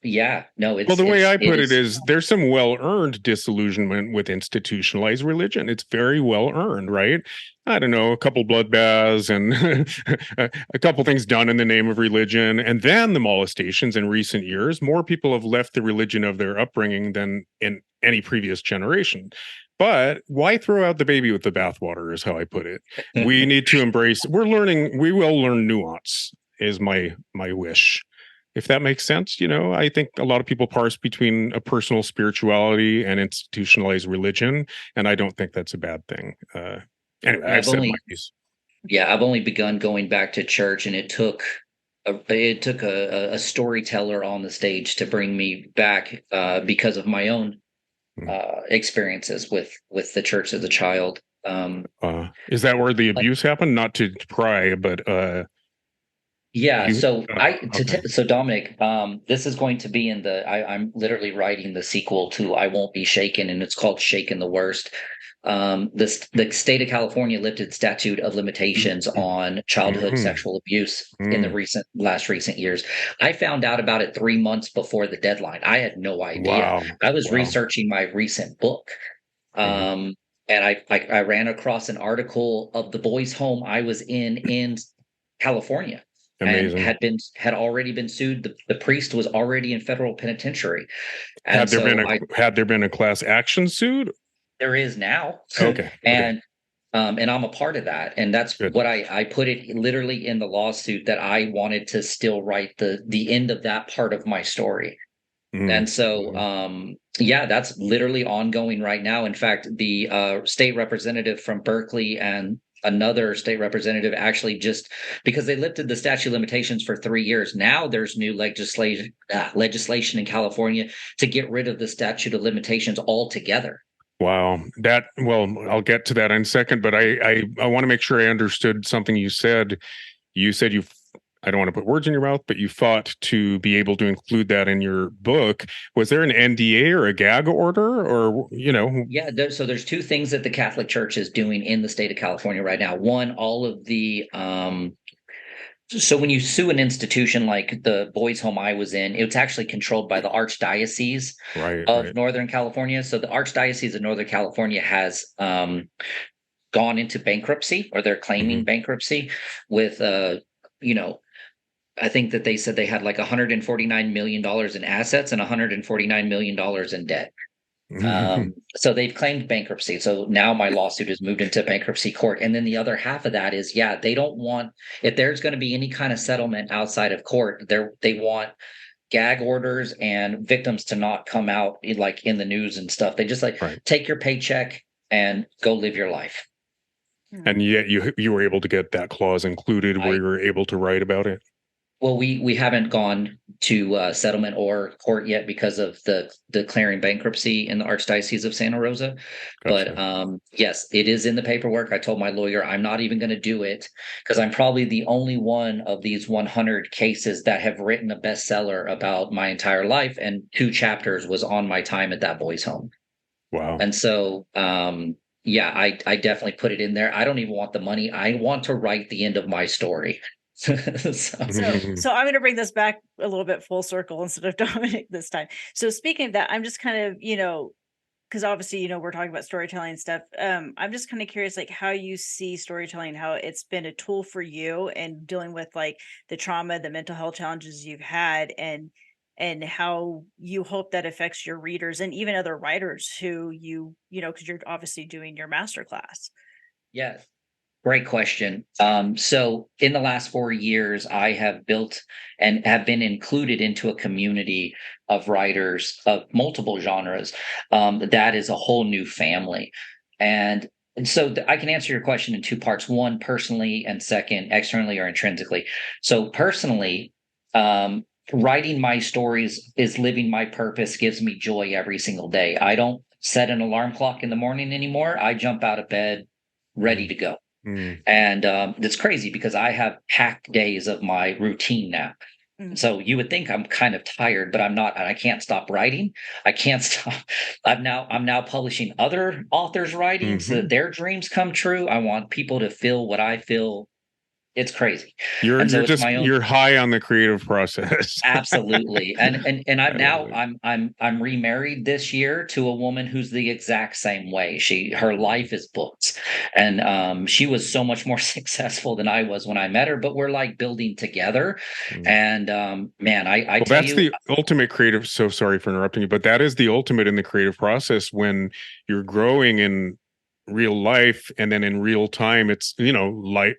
yeah, no, the way I put it is there's some well-earned disillusionment with institutionalized religion. It's very well-earned, right? I don't know, a couple bloodbaths and a couple things done in the name of religion, and then the molestations in recent years. More people have left the religion of their upbringing than in any previous generation. But why throw out the baby with the bathwater is how I put it. We need to we will learn nuance is my wish. If that makes sense, I think a lot of people parse between a personal spirituality and institutionalized religion, and I don't think that's a bad thing. Anyway, I've said my piece. Yeah, I've only begun going back to church, and it took a storyteller on the stage to bring me back because of my own experiences with the church as a child. Is that where the abuse happened? Not to pry, but yeah. So so Dominic, this is going to be I'm literally writing the sequel to I Won't Be Shaken, and it's called Shaken the Worst. The state of California lifted statute of limitations on childhood sexual abuse in the last recent years. I found out about it 3 months before the deadline. I had no idea. Wow. I was researching my recent book. And I ran across an article of the boys' home I was in California. Amazing. And had already been sued. The priest was already in federal penitentiary. And had there been a class action suit? There is now. Okay. And I'm a part of that. And that's good. What I put it literally in the lawsuit, that I wanted to still write the end of that part of my story. And so, that's literally ongoing right now. In fact, the state representative from Berkeley and another state representative actually, just because they lifted the statute of limitations for 3 years, now there's new legislation in California to get rid of the statute of limitations altogether. Wow. I'll get to that in a second, but I want to make sure I understood something you said. You said I don't want to put words in your mouth, but you fought to be able to include that in your book. Was there an NDA or a gag order, or, Yeah. So there's two things that the Catholic Church is doing in the state of California right now. One, all of the, so when you sue an institution like the boys' home I was in, it's actually controlled by the Archdiocese of Northern California. So the Archdiocese of Northern California has gone into bankruptcy, or they're claiming bankruptcy with, I think that they said they had like $149 million in assets and $149 million in debt. So they've claimed bankruptcy. So now my lawsuit has moved into bankruptcy court. And then the other half of that is, yeah, they don't want, if there's going to be any kind of settlement outside of court, they want gag orders and victims to not come out like in the news and stuff. They just like take your paycheck and go live your life. And yet you were able to get that clause included where you were able to write about it. Well, we haven't gone to settlement or court yet because of the declaring bankruptcy in the Archdiocese of Santa Rosa. Gotcha. But yes, it is in the paperwork. I told my lawyer I'm not even going to do it because I'm probably the only one of these 100 cases that have written a bestseller about my entire life, and 2 chapters was on my time at that boys' home. Wow. And so yeah, I definitely put it in there. I don't even want the money. I want to write the end of my story. So I'm going to bring this back a little bit full circle instead of Dominic this time. So speaking of that, I'm just kind of, because obviously, we're talking about storytelling and stuff. I'm just kind of curious, like how you see storytelling, how it's been a tool for you and dealing with like the trauma, the mental health challenges you've had, and how you hope that affects your readers and even other writers who because you're obviously doing your masterclass. Yes. Great question. So in the last 4 years, I have built and have been included into a community of writers of multiple genres. That is a whole new family. And so I can answer your question in 2 parts. One, personally, and second, externally or intrinsically. So personally, writing my stories is living my purpose, gives me joy every single day. I don't set an alarm clock in the morning anymore. I jump out of bed ready to go. And it's crazy because I have packed days of my routine now. So you would think I'm kind of tired, but I'm not, and I can't stop writing. I can't stop. I'm now publishing other authors' writings so that their dreams come true. I want people to feel what I feel. It's crazy. You're high on the creative process. Absolutely. And I'm remarried this year to a woman who's the exact same way. Her life is books. And she was so much more successful than I was when I met her, but we're like building together. And man, I tell that's the ultimate creative. So sorry for interrupting you, but that is the ultimate in the creative process when you're growing in real life, and then in real time it's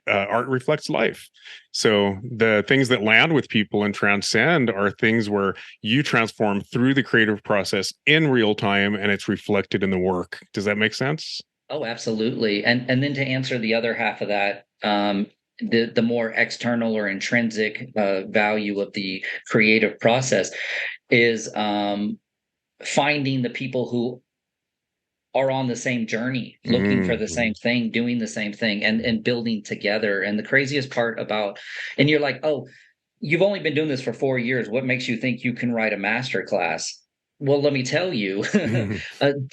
art reflects life. So the things that land with people and transcend are things where you transform through the creative process in real time, and it's reflected in the work. Does that make sense? Oh, absolutely. And then to answer the other half of that, the more external or intrinsic value of the creative process is finding the people who are on the same journey, looking for the same thing, doing the same thing, and building together. And the craziest part about, and you're like, oh, you've only been doing this for 4 years. What makes you think you can write a master class? Well, let me tell you,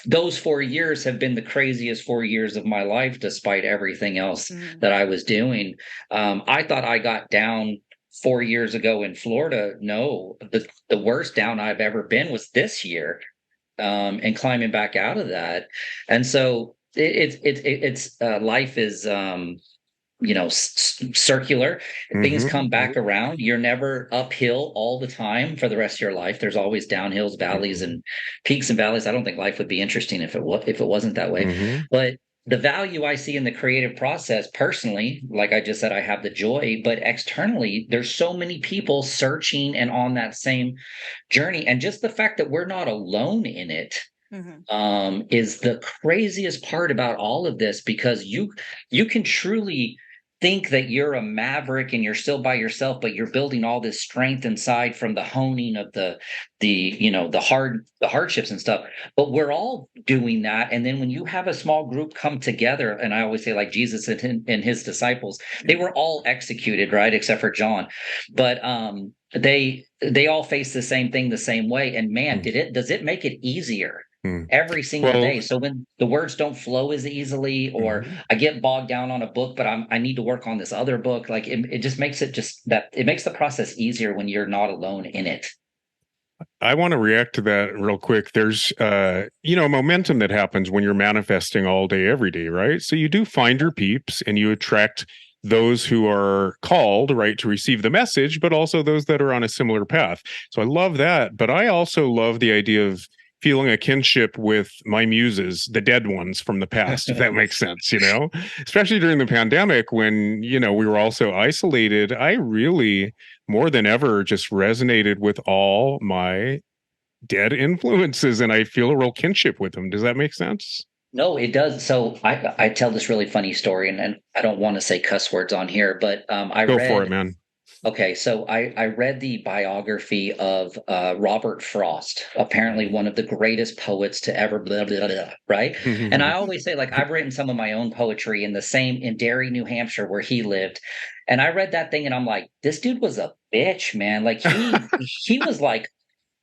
those 4 years have been the craziest 4 years of my life, despite everything else that I was doing. I thought I got down 4 years ago in Florida. No, the worst down I've ever been was this year. And climbing back out of that. And so it's life is circular. Things come back around. You're never uphill all the time for the rest of your life. There's always downhills, valleys, and peaks and valleys. I don't think life would be interesting if it wasn't that way. But the value I see in the creative process personally, like I just said, I have the joy, but externally, there's so many people searching and on that same journey. And just the fact that we're not alone in it is the craziest part about all of this, because you can truly think that you're a maverick and you're still by yourself, but you're building all this strength inside from the honing of the hardships and stuff. But we're all doing that. And then when you have a small group come together, and I always say like Jesus and his disciples, they were all executed, right? Except for John. But they all face the same thing the same way. And man, does it make it easier every single day? So when the words don't flow as easily, or I get bogged down on a book, but I need to work on this other book, like it just makes it makes the process easier when you're not alone in it. I want to react to that real quick. There's momentum that happens when you're manifesting all day, every day, right? So you do find your peeps and you attract those who are called, right, to receive the message, but also those that are on a similar path. So I love that. But I also love the idea of feeling a kinship with my muses, the dead ones from the past, if that makes sense, especially during the pandemic when, we were all so isolated. I really, more than ever, just resonated with all my dead influences, and I feel a real kinship with them. Does that make sense? No, it does. So I tell this really funny story, and I don't want to say cuss words on here, but I Go for it, read. man. Okay, so I read the biography of Robert Frost, apparently one of the greatest poets to ever blah, blah, blah, right? And I always say, like, I've written some of my own poetry in Derry, New Hampshire, where he lived. And I read that thing and I'm like, this dude was a bitch, man. Like he was like,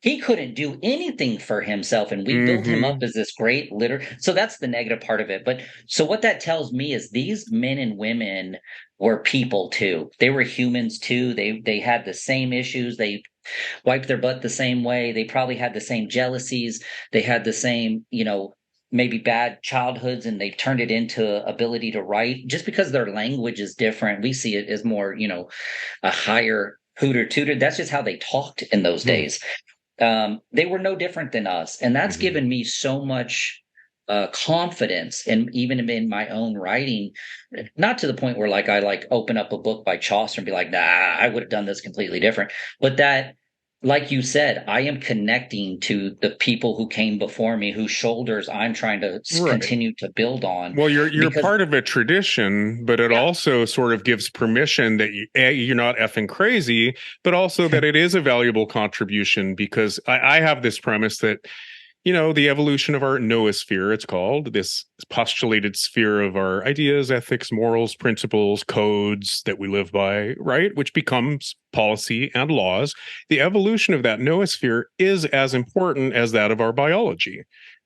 he couldn't do anything for himself, and we built him up as this great leader. So that's the negative part of it. But so what that tells me is these men and women were people too. They were humans too. They had the same issues. They wiped their butt the same way. They probably had the same jealousies. They had the same, maybe bad childhoods, and they've turned it into ability to write. Just because their language is different, we see it as more, a higher hooter tooter. That's just how they talked in those days. They were no different than us. And that's given me so much confidence, and even in my own writing, not to the point where like I open up a book by Chaucer and be like, nah, I would have done this completely different. But that, like you said, I am connecting to the people who came before me, whose shoulders I'm trying to continue to build on. Well, you're part of a tradition, but it also sort of gives permission that you're not effing crazy, but also that it is a valuable contribution, because I have this premise that, the evolution of our noosphere, it's called, this postulated sphere of our ideas, ethics, morals, principles, codes that we live by, right? Which becomes policy and laws. The evolution of that noosphere is as important as that of our biology.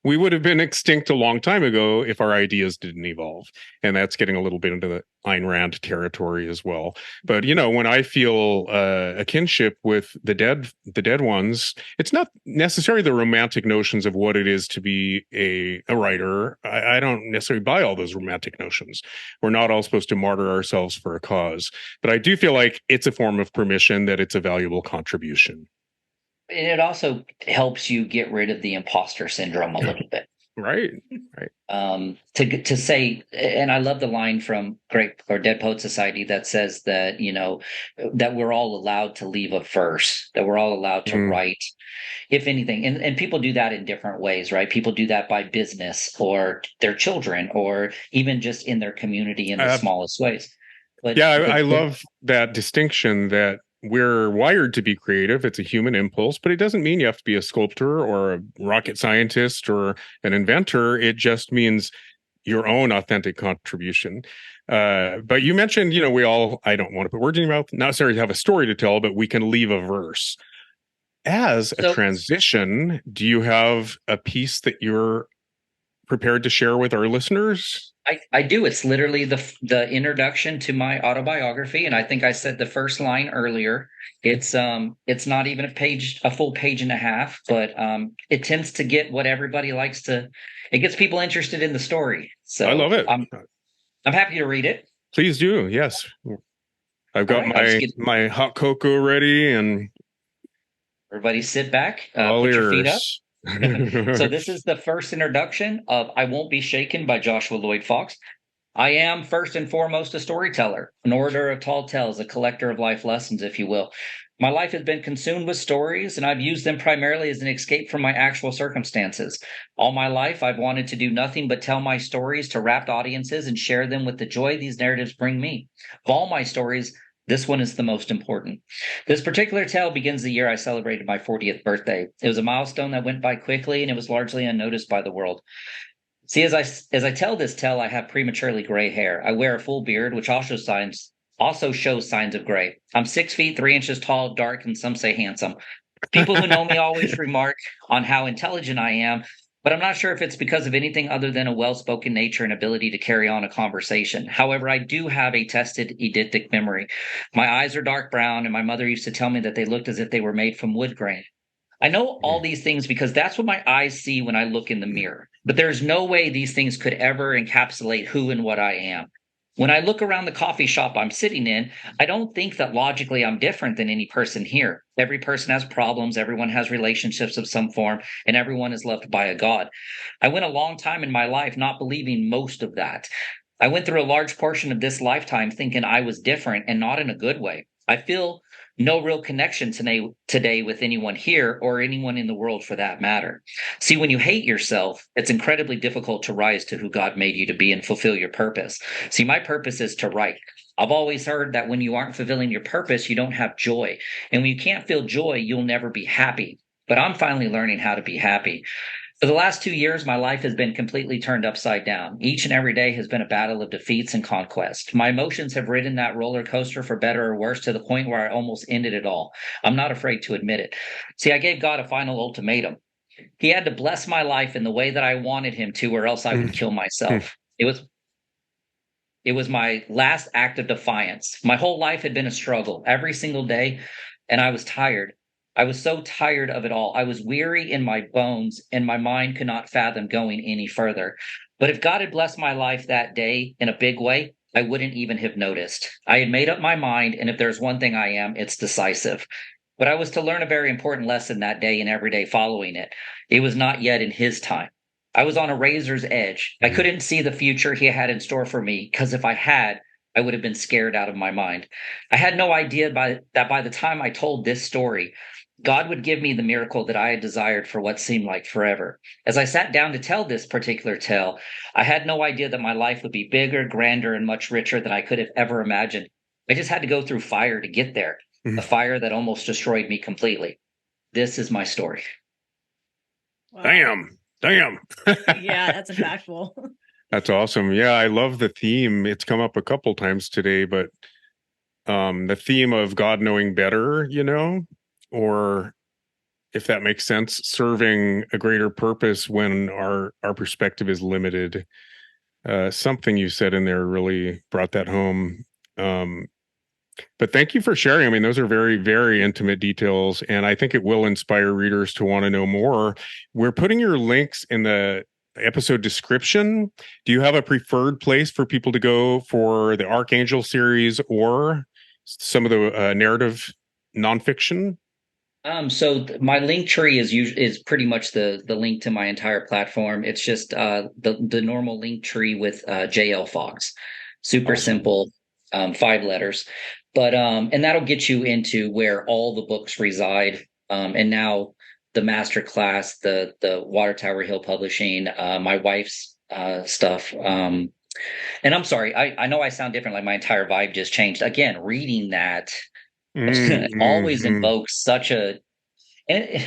We would have been extinct a long time ago if our ideas didn't evolve. And that's getting a little bit into the Ayn Rand territory as well. But, when I feel a kinship with the dead ones, it's not necessarily the romantic notions of what it is to be a writer. I don't necessarily buy all those romantic notions. We're not all supposed to martyr ourselves for a cause. But I do feel like it's a form of permission, that it's a valuable contribution. And it also helps you get rid of the imposter syndrome a little bit. Right. To say, and I love the line from Dead Poet Society that says that, that we're all allowed to leave a verse, that we're all allowed to write, if anything. And people do that in different ways, right? People do that by business or their children, or even just in their community in the smallest ways. But I love that distinction, that we're wired to be creative. It's a human impulse, but it doesn't mean you have to be a sculptor or a rocket scientist or an inventor. It just means your own authentic contribution. But you mentioned, we all, I don't want to put words in your mouth, not necessarily have a story to tell, but we can leave a verse. As a transition, do you have a piece that you're prepared to share with our listeners? I do. It's literally the introduction to my autobiography, and I think I said the first line earlier. It's not even a full page and a half, but it tends to get what everybody likes to. It gets people interested in the story. So I love it. I'm happy to read it. Please do. Yes, I've got my hot cocoa ready, and everybody sit back, put your feet up. So this is the first introduction of I Won't Be Shaken by Joshua Lloyd Fox. I am first and foremost a storyteller, an orator of tall tales, a collector of life lessons, if you will. My life has been consumed with stories, and I've used them primarily as an escape from my actual circumstances. All my life, I've wanted to do nothing but tell my stories to rapt audiences and share them with the joy these narratives bring me. Of all my stories, this one is the most important. This particular tale begins the year I celebrated my 40th birthday. It was a milestone that went by quickly, and it was largely unnoticed by the world. See, as I tell this tale, I have prematurely gray hair. I wear a full beard, which also shows signs of gray. I'm 6 feet 3 inches tall, dark, and some say handsome. People who know me always remark on how intelligent I am, but I'm not sure if it's because of anything other than a well-spoken nature and ability to carry on a conversation. However, I do have a tested eidetic memory. My eyes are dark brown, and my mother used to tell me that they looked as if they were made from wood grain. I know all these things because that's what my eyes see when I look in the mirror. But there's no way these things could ever encapsulate who and what I am. When I look around the coffee shop I'm sitting in, I don't think that logically I'm different than any person here. Every person has problems, everyone has relationships of some form, and everyone is loved by a God. I went a long time in my life not believing most of that. I went through a large portion of this lifetime thinking I was different, and not in a good way. I feel no real connection today with anyone here or anyone in the world for that matter. See, when you hate yourself, it's incredibly difficult to rise to who God made you to be and fulfill your purpose. See, my purpose is to write. I've always heard that when you aren't fulfilling your purpose, you don't have joy. And when you can't feel joy, you'll never be happy. But I'm finally learning how to be happy. For the last 2 years, my life has been completely turned upside down. Each and every day has been a battle of defeats and conquest. My emotions have ridden that roller coaster for better or worse to the point where I almost ended it all. I'm not afraid to admit it. See, I gave God a final ultimatum. He had to bless my life in the way that I wanted him to, or else I would kill myself. It was my last act of defiance. My whole life had been a struggle every single day, and I was tired. I was so tired of it all. I was weary in my bones, and my mind could not fathom going any further. But if God had blessed my life that day in a big way, I wouldn't even have noticed. I had made up my mind, and if there's one thing I am, it's decisive. But I was to learn a very important lesson that day and every day following it. It was not yet in his time. I was on a razor's edge. I couldn't see the future he had in store for me, because if I had, I would have been scared out of my mind. I had no idea that by the time I told this story, God would give me the miracle that I had desired for what seemed like forever. As I sat down to tell this particular tale, I had no idea that my life would be bigger, grander, and much richer than I could have ever imagined. I just had to go through fire to get there, a fire that almost destroyed me completely. This is my story. Wow. Damn. Yeah, that's impactful. That's awesome. Yeah, I love the theme. It's come up a couple times today, but the theme of God knowing better, or if that makes sense, serving a greater purpose when our perspective is limited. Something you said in there really brought that home. But thank you for sharing. I mean, those are very, very intimate details, and I think it will inspire readers to want to know more. We're putting your links in the episode description. Do you have a preferred place for people to go for the Archangel series or some of the narrative nonfiction? My link tree is pretty much the link to my entire platform. It's just the normal link tree with JL Fox. Super Awesome. simple, 5 letters. But and that'll get you into where all the books reside. And now the master class, the Water Tower Hill Publishing, my wife's stuff. And I'm sorry, I know I sound different, like my entire vibe just changed. Again, reading that always invokes such a, and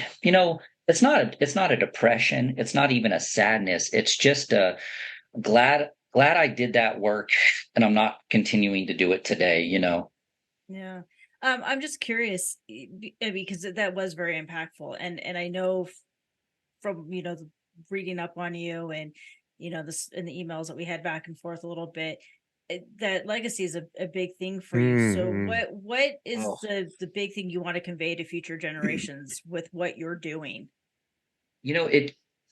it's not a depression, it's not even a sadness, it's just a glad I did that work and I'm not continuing to do it today. Yeah. I'm just curious because that was very impactful, and I know from reading up on you and this in the emails that we had back and forth a little bit, that legacy is a big thing for you. So what is the big thing you want to convey to future generations with what you're doing?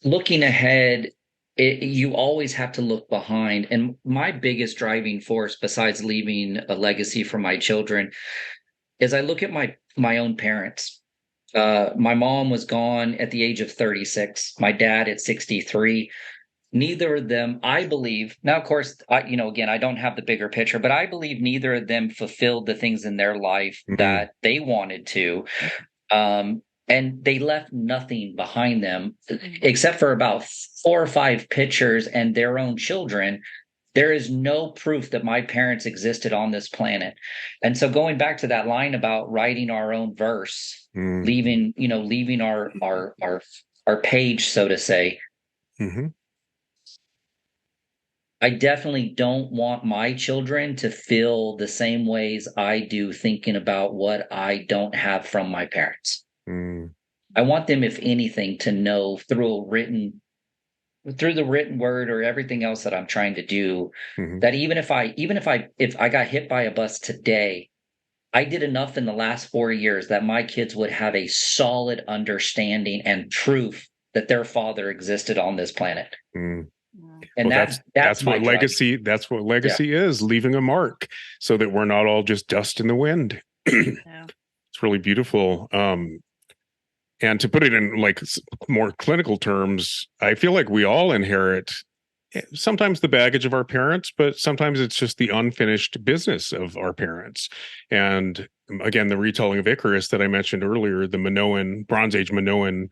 Looking ahead, you always have to look behind. And my biggest driving force, besides leaving a legacy for my children, is I look at my own parents. My mom was gone at the age of 36. My dad at 63. Neither of them, I believe. Now, of course, again, I don't have the bigger picture, but I believe neither of them fulfilled the things in their life that they wanted to. And they left nothing behind them except for about 4 or 5 pictures and their own children. There is no proof that my parents existed on this planet. And so going back to that line about writing our own verse, leaving our page, so to say, I definitely don't want my children to feel the same ways I do thinking about what I don't have from my parents. I want them, if anything, to know through the written word or everything else that I'm trying to do, that even if I got hit by a bus today, I did enough in the last 4 years that my kids would have a solid understanding and proof that their father existed on this planet. And Well, that's my what drive. legacy. That's what legacy is, leaving a mark, so that we're not all just dust in the wind. Yeah. It's really beautiful. And to put it in like more clinical terms, I feel like we all inherit sometimes the baggage of our parents, but sometimes it's just the unfinished business of our parents. And again, the retelling of Icarus that I mentioned earlier, the Minoan, Bronze Age Minoan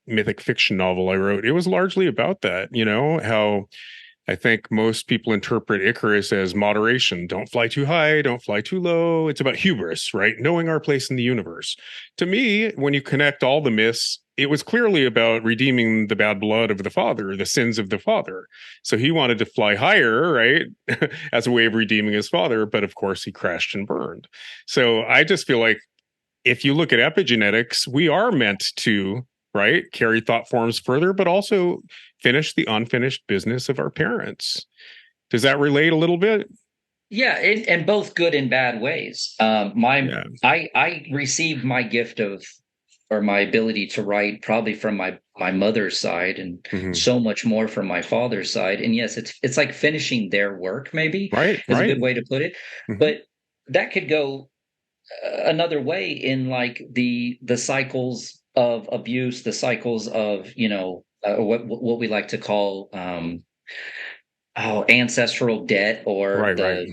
mythic fiction novel I wrote, it was largely about that, how I think most people interpret Icarus as moderation. Don't fly too high, don't fly too low. It's about hubris, right? Knowing our place in the universe. To me, when you connect all the myths, it was clearly about redeeming the bad blood of the father, the sins of the father. So he wanted to fly higher, right? As a way of redeeming his father. But of course, he crashed and burned. So I just feel like if you look at epigenetics, we are meant to, right, carry thought forms further, but also finish the unfinished business of our parents. Does that relate a little bit? Yeah, in both good and bad ways. I received my gift of, or my ability to write, probably from my mother's side, and so much more from my father's side. And yes, it's like finishing their work, maybe, right, is a good way to put it. Mm-hmm. But that could go another way in like the cycles of abuse, the cycles of what we like to call ancestral debt, or right.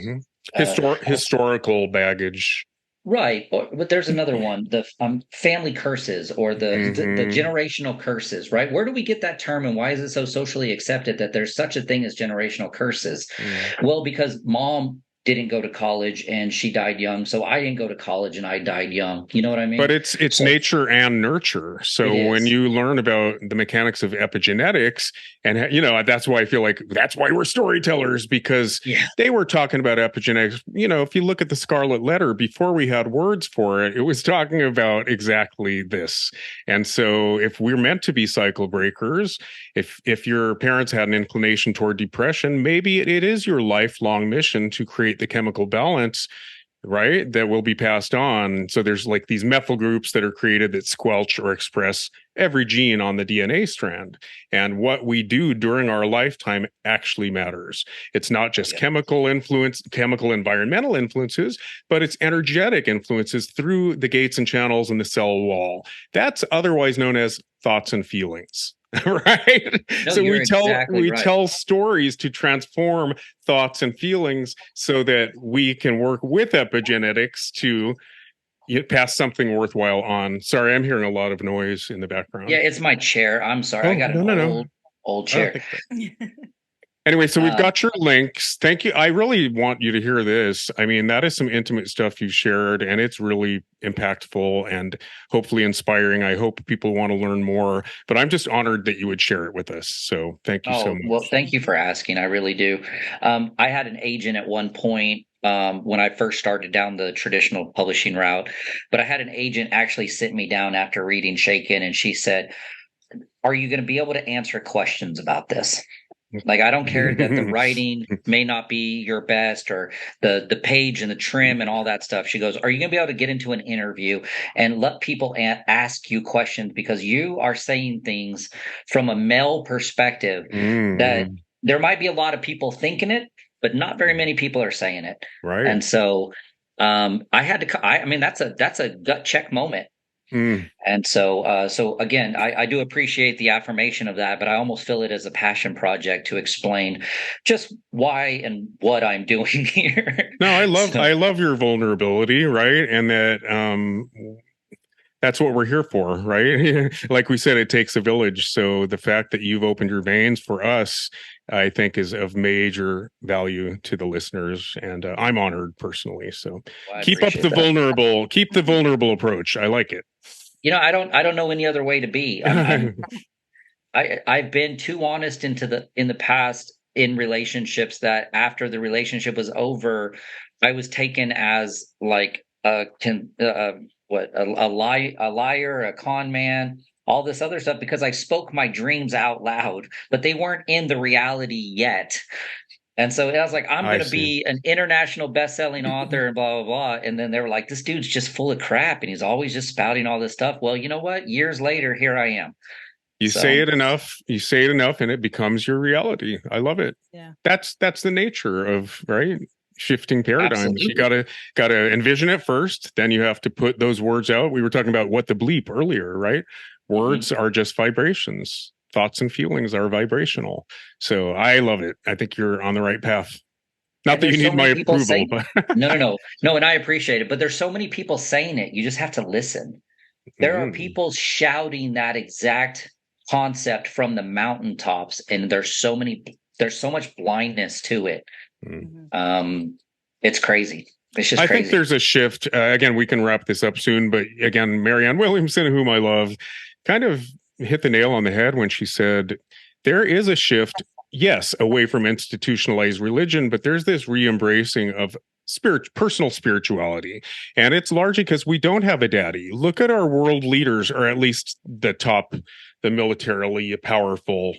Historical baggage. Right. But there's another one, the family curses, or the generational curses, right? Where do we get that term, and why is it so socially accepted that there's such a thing as generational curses? Well, because mom didn't go to college and she died young, so I didn't go to college and I died young. You know what I mean? But it's nature and nurture. So when you learn about the mechanics of epigenetics, and that's why I feel like that's why we're storytellers, because they were talking about epigenetics. If you look at the Scarlet Letter, before we had words for it, it was talking about exactly this. And so if we're meant to be cycle breakers, if your parents had an inclination toward depression, maybe it is your lifelong mission to create the chemical balance, right, that will be passed on. So there's like these methyl groups that are created that squelch or express every gene on the DNA strand. And what we do during our lifetime actually matters. It's not just chemical environmental influences, but it's energetic influences through the gates and channels in the cell wall. That's otherwise known as thoughts and feelings. Right. No, so we exactly right. tell stories to transform thoughts and feelings so that we can work with epigenetics to pass something worthwhile on. Sorry, I'm hearing a lot of noise in the background. Yeah, it's my chair. I'm sorry. I got an old chair. Anyway, so we've got your links. Thank you. I really want you to hear this. I mean, that is some intimate stuff you shared, and it's really impactful and hopefully inspiring. I hope people want to learn more, but I'm just honored that you would share it with us. So thank you so much. Well, thank you for asking. I really do. I had an agent at one point when I first started down the traditional publishing route, but I had an agent actually sit me down after reading Shaken, and she said, "Are you going to be able to answer questions about this? Like, I don't care that the writing may not be your best, or the page and the trim and all that stuff." She goes, "Are you going to be able to get into an interview and let people ask you questions? Because you are saying things from a male perspective that there might be a lot of people thinking it, but not very many people are saying it." Right. And so I had to, I mean, that's a gut check moment. And so again, I do appreciate the affirmation of that, but I almost feel it as a passion project to explain just why and what I'm doing here. No, I love your vulnerability, right? And that's what we're here for, right? Like we said, it takes a village. So the fact that you've opened your veins for us, I think, is of major value to the listeners, and I'm honored personally. So keep up the vulnerable approach. I like it. I don't know any other way to be. I've been too honest in the past in relationships that after the relationship was over, I was taken as like a liar, a con man, all this other stuff, because I spoke my dreams out loud, but they weren't in the reality yet. And so I was like, I'm going to be an international best-selling author and blah, blah, blah. And then they were like, this dude's just full of crap, and he's always just spouting all this stuff. Well, you know what? Years later, here I am. You So say it enough, and it becomes your reality. I love it. Yeah. That's the nature of, right, shifting paradigms. You absolutely. gotta envision it first, then you have to put those words out. We were talking about what the bleep earlier, right? Words are just vibrations. Thoughts and feelings are vibrational. So I love it. I think you're on the right path. Not And that you there's so need my many people approval, saying but no, and I appreciate it, but there's so many people saying it. You just have to listen. There are Mm, people shouting that exact concept from the mountaintops, and there's so much blindness to it. mm. It's crazy. It's just I think crazy. there's a shift. Again, we can wrap this up soon, but again, Marianne Williamson, whom I love, kind of hit the nail on the head when she said there is a shift, yes, away from institutionalized religion, but there's this re-embracing of personal spirituality. And it's largely because we don't have a daddy. Look at our world leaders, or at least the militarily powerful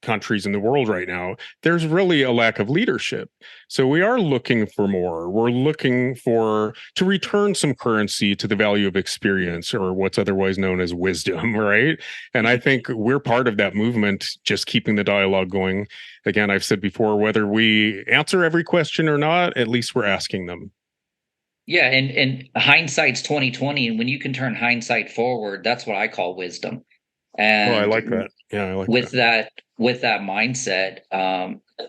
countries in the world right now. There's really a lack of leadership. So we are looking for more. We're looking for to return some currency to the value of experience, or what's otherwise known as wisdom, right? And I think we're part of that movement, just keeping the dialogue going. Again, I've said before, whether we answer every question or not, at least we're asking them. Yeah, and hindsight's 2020, and when you can turn hindsight forward, that's what I call wisdom. Oh, I And like that. Yeah, I like with that. that mindset,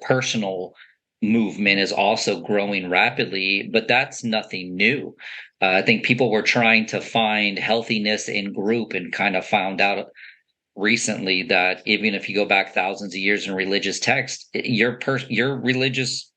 personal movement is also growing rapidly, but that's nothing new. I think people were trying to find healthiness in group and kind of found out recently that even if you go back thousands of years in religious text, your religious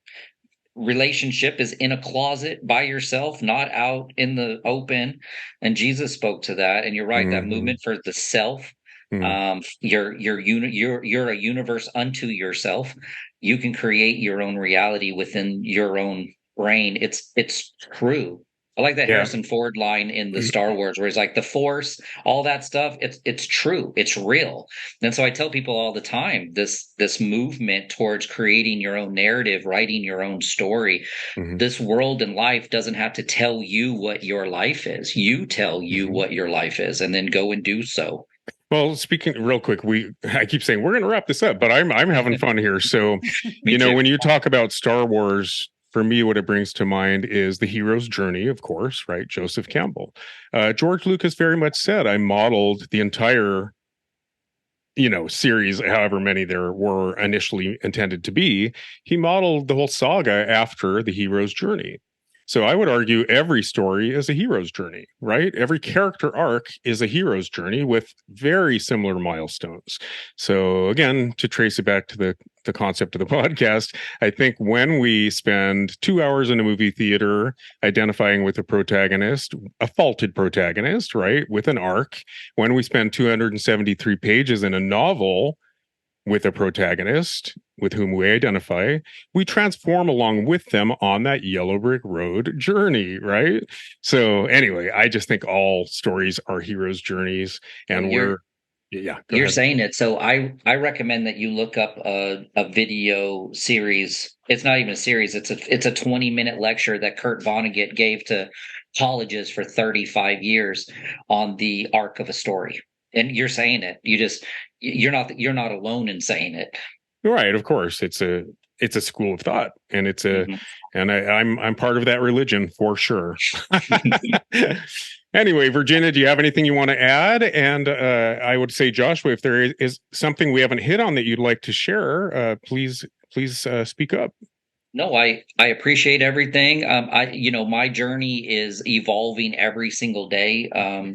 relationship is in a closet by yourself, not out in the open. And Jesus spoke to that. And you're right, that Mhm. movement for the self, Mhm. you're a universe unto yourself. You can create your own reality within your own brain. It's true. I like that Yeah. Harrison Ford line in the Star Wars where he's like the Force, all that stuff. It's true. It's real. And so I tell people all the time, this movement towards creating your own narrative, writing your own story. Mhm. This world and life doesn't have to tell you what your life is. You tell you Mhm. what your life is, and then go and do so. Well, speaking real quick, I keep saying we're going to wrap this up, but I'm having fun here. So, Me too. when you talk about Star Wars, for me, what it brings to mind is the hero's journey, of course, right? Joseph Campbell. George Lucas very much said, I modeled the entire, series, however many there were initially intended to be. He modeled the whole saga after the hero's journey. So I would argue every story is a hero's journey, right? Every character arc is a hero's journey with very similar milestones. So again, to trace it back to the concept of the podcast, I think when we spend 2 hours in a movie theater identifying with a protagonist, a faulted protagonist, right, with an arc, when we spend 273 pages in a novel with a protagonist with whom we identify, we transform along with them on that yellow brick road journey, right? So, anyway, I just think all stories are heroes' journeys, Well, and yeah, go you're ahead. saying it. So I recommend that you look up a video series. It's not even a series. It's a 20-minute lecture that Kurt Vonnegut gave to colleges for 35 years on the arc of a story. And you're saying it. You're not alone in saying it. Right, of course, it's a school of thought, and Mhm. I'm part of that religion for sure. Anyway, Virginia, do you have anything you want to add? And I would say, Joshua, if there is something we haven't hit on that you'd like to share, please speak up. No, I appreciate everything. My journey is evolving every single day.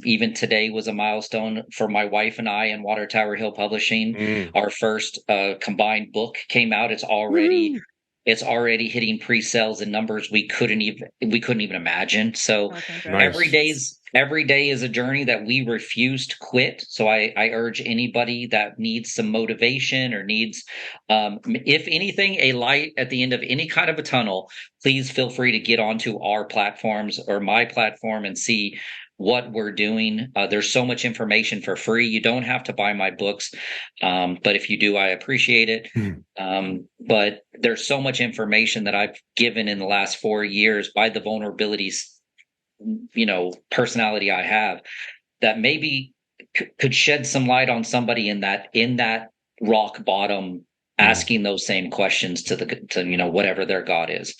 Even today was a milestone for my wife and I in Water Tower Hill Publishing. Mm. Our first combined book came out. Woo-hoo. It's already hitting pre-sales and numbers we couldn't even imagine. So Oh, Nice. every day is a journey that we refuse to quit. So I urge anybody that needs some motivation or needs, if anything, a light at the end of any kind of a tunnel, please feel free to get onto our platforms or my platform and see what we're doing. There's so much information for free. You don't have to buy my books, but if you do, I appreciate it. Mm. But there's so much information that I've given in the last 4 years by the vulnerabilities, personality I have, that maybe could shed some light on somebody in that rock bottom, asking those same questions to whatever their God is.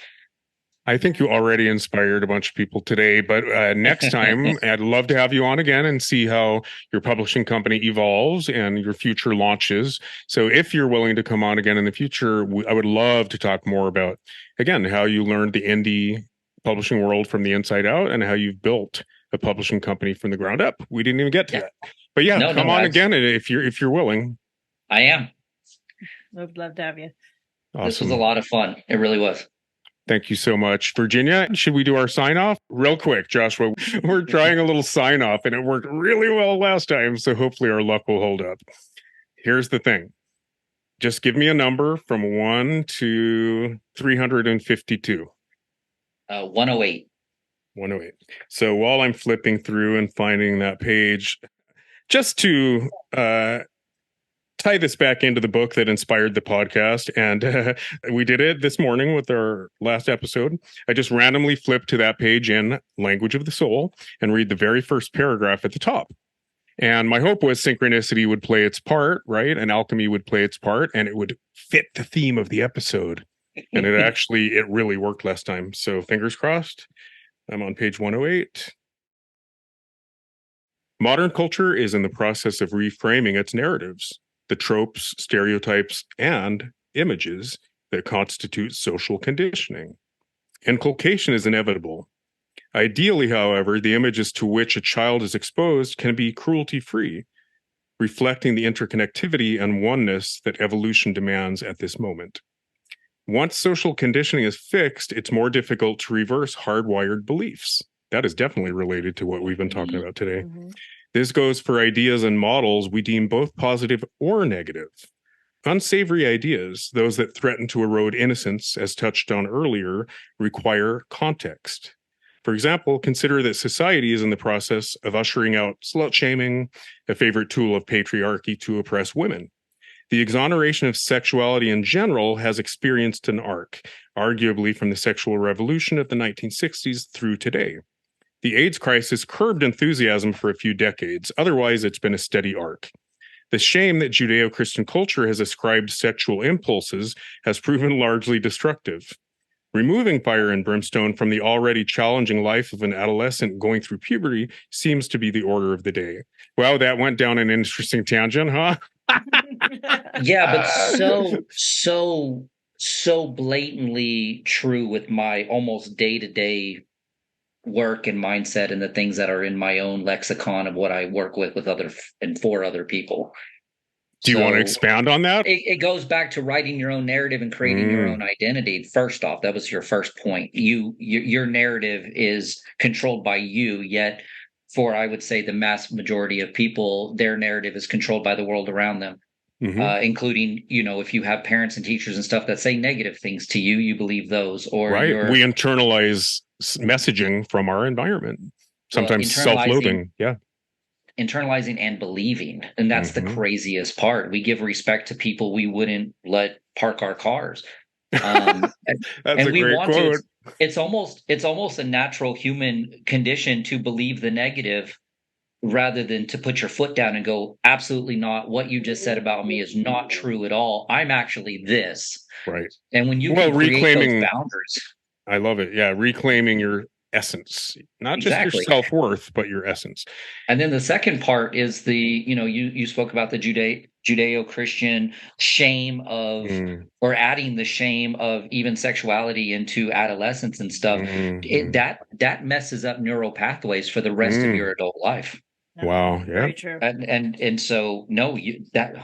I think you already inspired a bunch of people today, but next time I'd love to have you on again and see how your publishing company evolves and your future launches. So if you're willing to come on again in the future, I would love to talk more about, again, how you learned the indie publishing world from the inside out and how you've built a publishing company from the ground up. We didn't even get to that. But yeah, come on again if you're willing. I am. Would love to have you. Awesome. This was a lot of fun. It really was. Thank you so much. Virginia, should we do our sign off? Real quick, Joshua, we're trying a little sign off and it worked really well last time. So hopefully our luck will hold up. Here's the thing. Just give me a number from 1 to 352. 108. 108. So while I'm flipping through and finding that page, just to tie this back into the book that inspired the podcast, and we did it this morning with our last episode. I just randomly flipped to that page in Language of the Soul and read the very first paragraph at the top. And my hope was synchronicity would play its part, right? And alchemy would play its part, and it would fit the theme of the episode. And it really worked last time. So fingers crossed. I'm on page 108. Modern culture is in the process of reframing its narratives, the tropes, stereotypes, and images that constitute social conditioning. Inculcation is inevitable. Ideally, however, the images to which a child is exposed can be cruelty-free, reflecting the interconnectivity and oneness that evolution demands at this moment. Once social conditioning is fixed, it's more difficult to reverse hardwired beliefs. That is definitely related to what we've been talking about today. Mm-hmm. This goes for ideas and models we deem both positive or negative. Unsavory ideas, those that threaten to erode innocence, as touched on earlier, require context. For example, consider that society is in the process of ushering out slut-shaming, a favorite tool of patriarchy to oppress women. The exoneration of sexuality in general has experienced an arc, arguably from the sexual revolution of the 1960s through today. The AIDS crisis curbed enthusiasm for a few decades. Otherwise, it's been a steady arc. The shame that Judeo-Christian culture has ascribed sexual impulses has proven largely destructive. Removing fire and brimstone from the already challenging life of an adolescent going through puberty seems to be the order of the day. Wow, that went down an interesting tangent, huh? Yeah, but so blatantly true with my almost day-to-day work and mindset and the things that are in my own lexicon of what I work with other and for other people. Do you want to expand on that? It goes back to writing your own narrative and creating your own identity. First off, that was your first point. Your narrative is controlled by you, yet for, I would say, the mass majority of people, their narrative is controlled by the world around them, including, if you have parents and teachers and stuff that say negative things to you, you believe those. Or right. We internalize messaging from our environment, sometimes self-loathing. Yeah. Internalizing and believing. And that's the craziest part. We give respect to people we wouldn't let park our cars. That's and a great quote. It's almost a natural human condition to believe the negative rather than to put your foot down and go, absolutely not. What you just said about me is not true at all. I'm actually this. Right. And when you can reclaiming those boundaries. I love it. Yeah. Reclaiming your essence, not just your self-worth, but your essence. And then the second part is you spoke about the Judeo-Christian shame of, or adding the shame of even sexuality into adolescence and stuff. That messes up neural pathways for the rest of your adult life. Wow. Yeah. Very true. And so that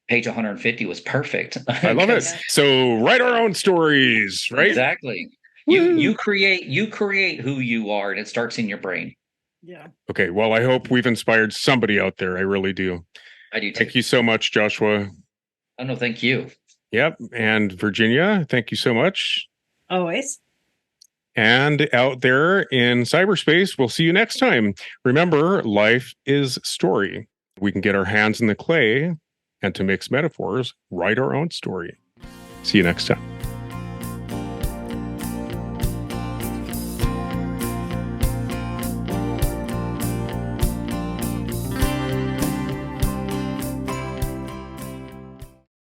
page 150 was perfect. I love it. So write our own stories, right? Exactly. You create who you are, and it starts in your brain. Yeah. Okay. Well, I hope we've inspired somebody out there. I really do. I do too. Thank you so much, Joshua. Oh, no, thank you. Yep. And Virginia, thank you so much. Always. And out there in cyberspace, we'll see you next time. Remember, life is story. We can get our hands in the clay and, to mix metaphors, write our own story. See you next time.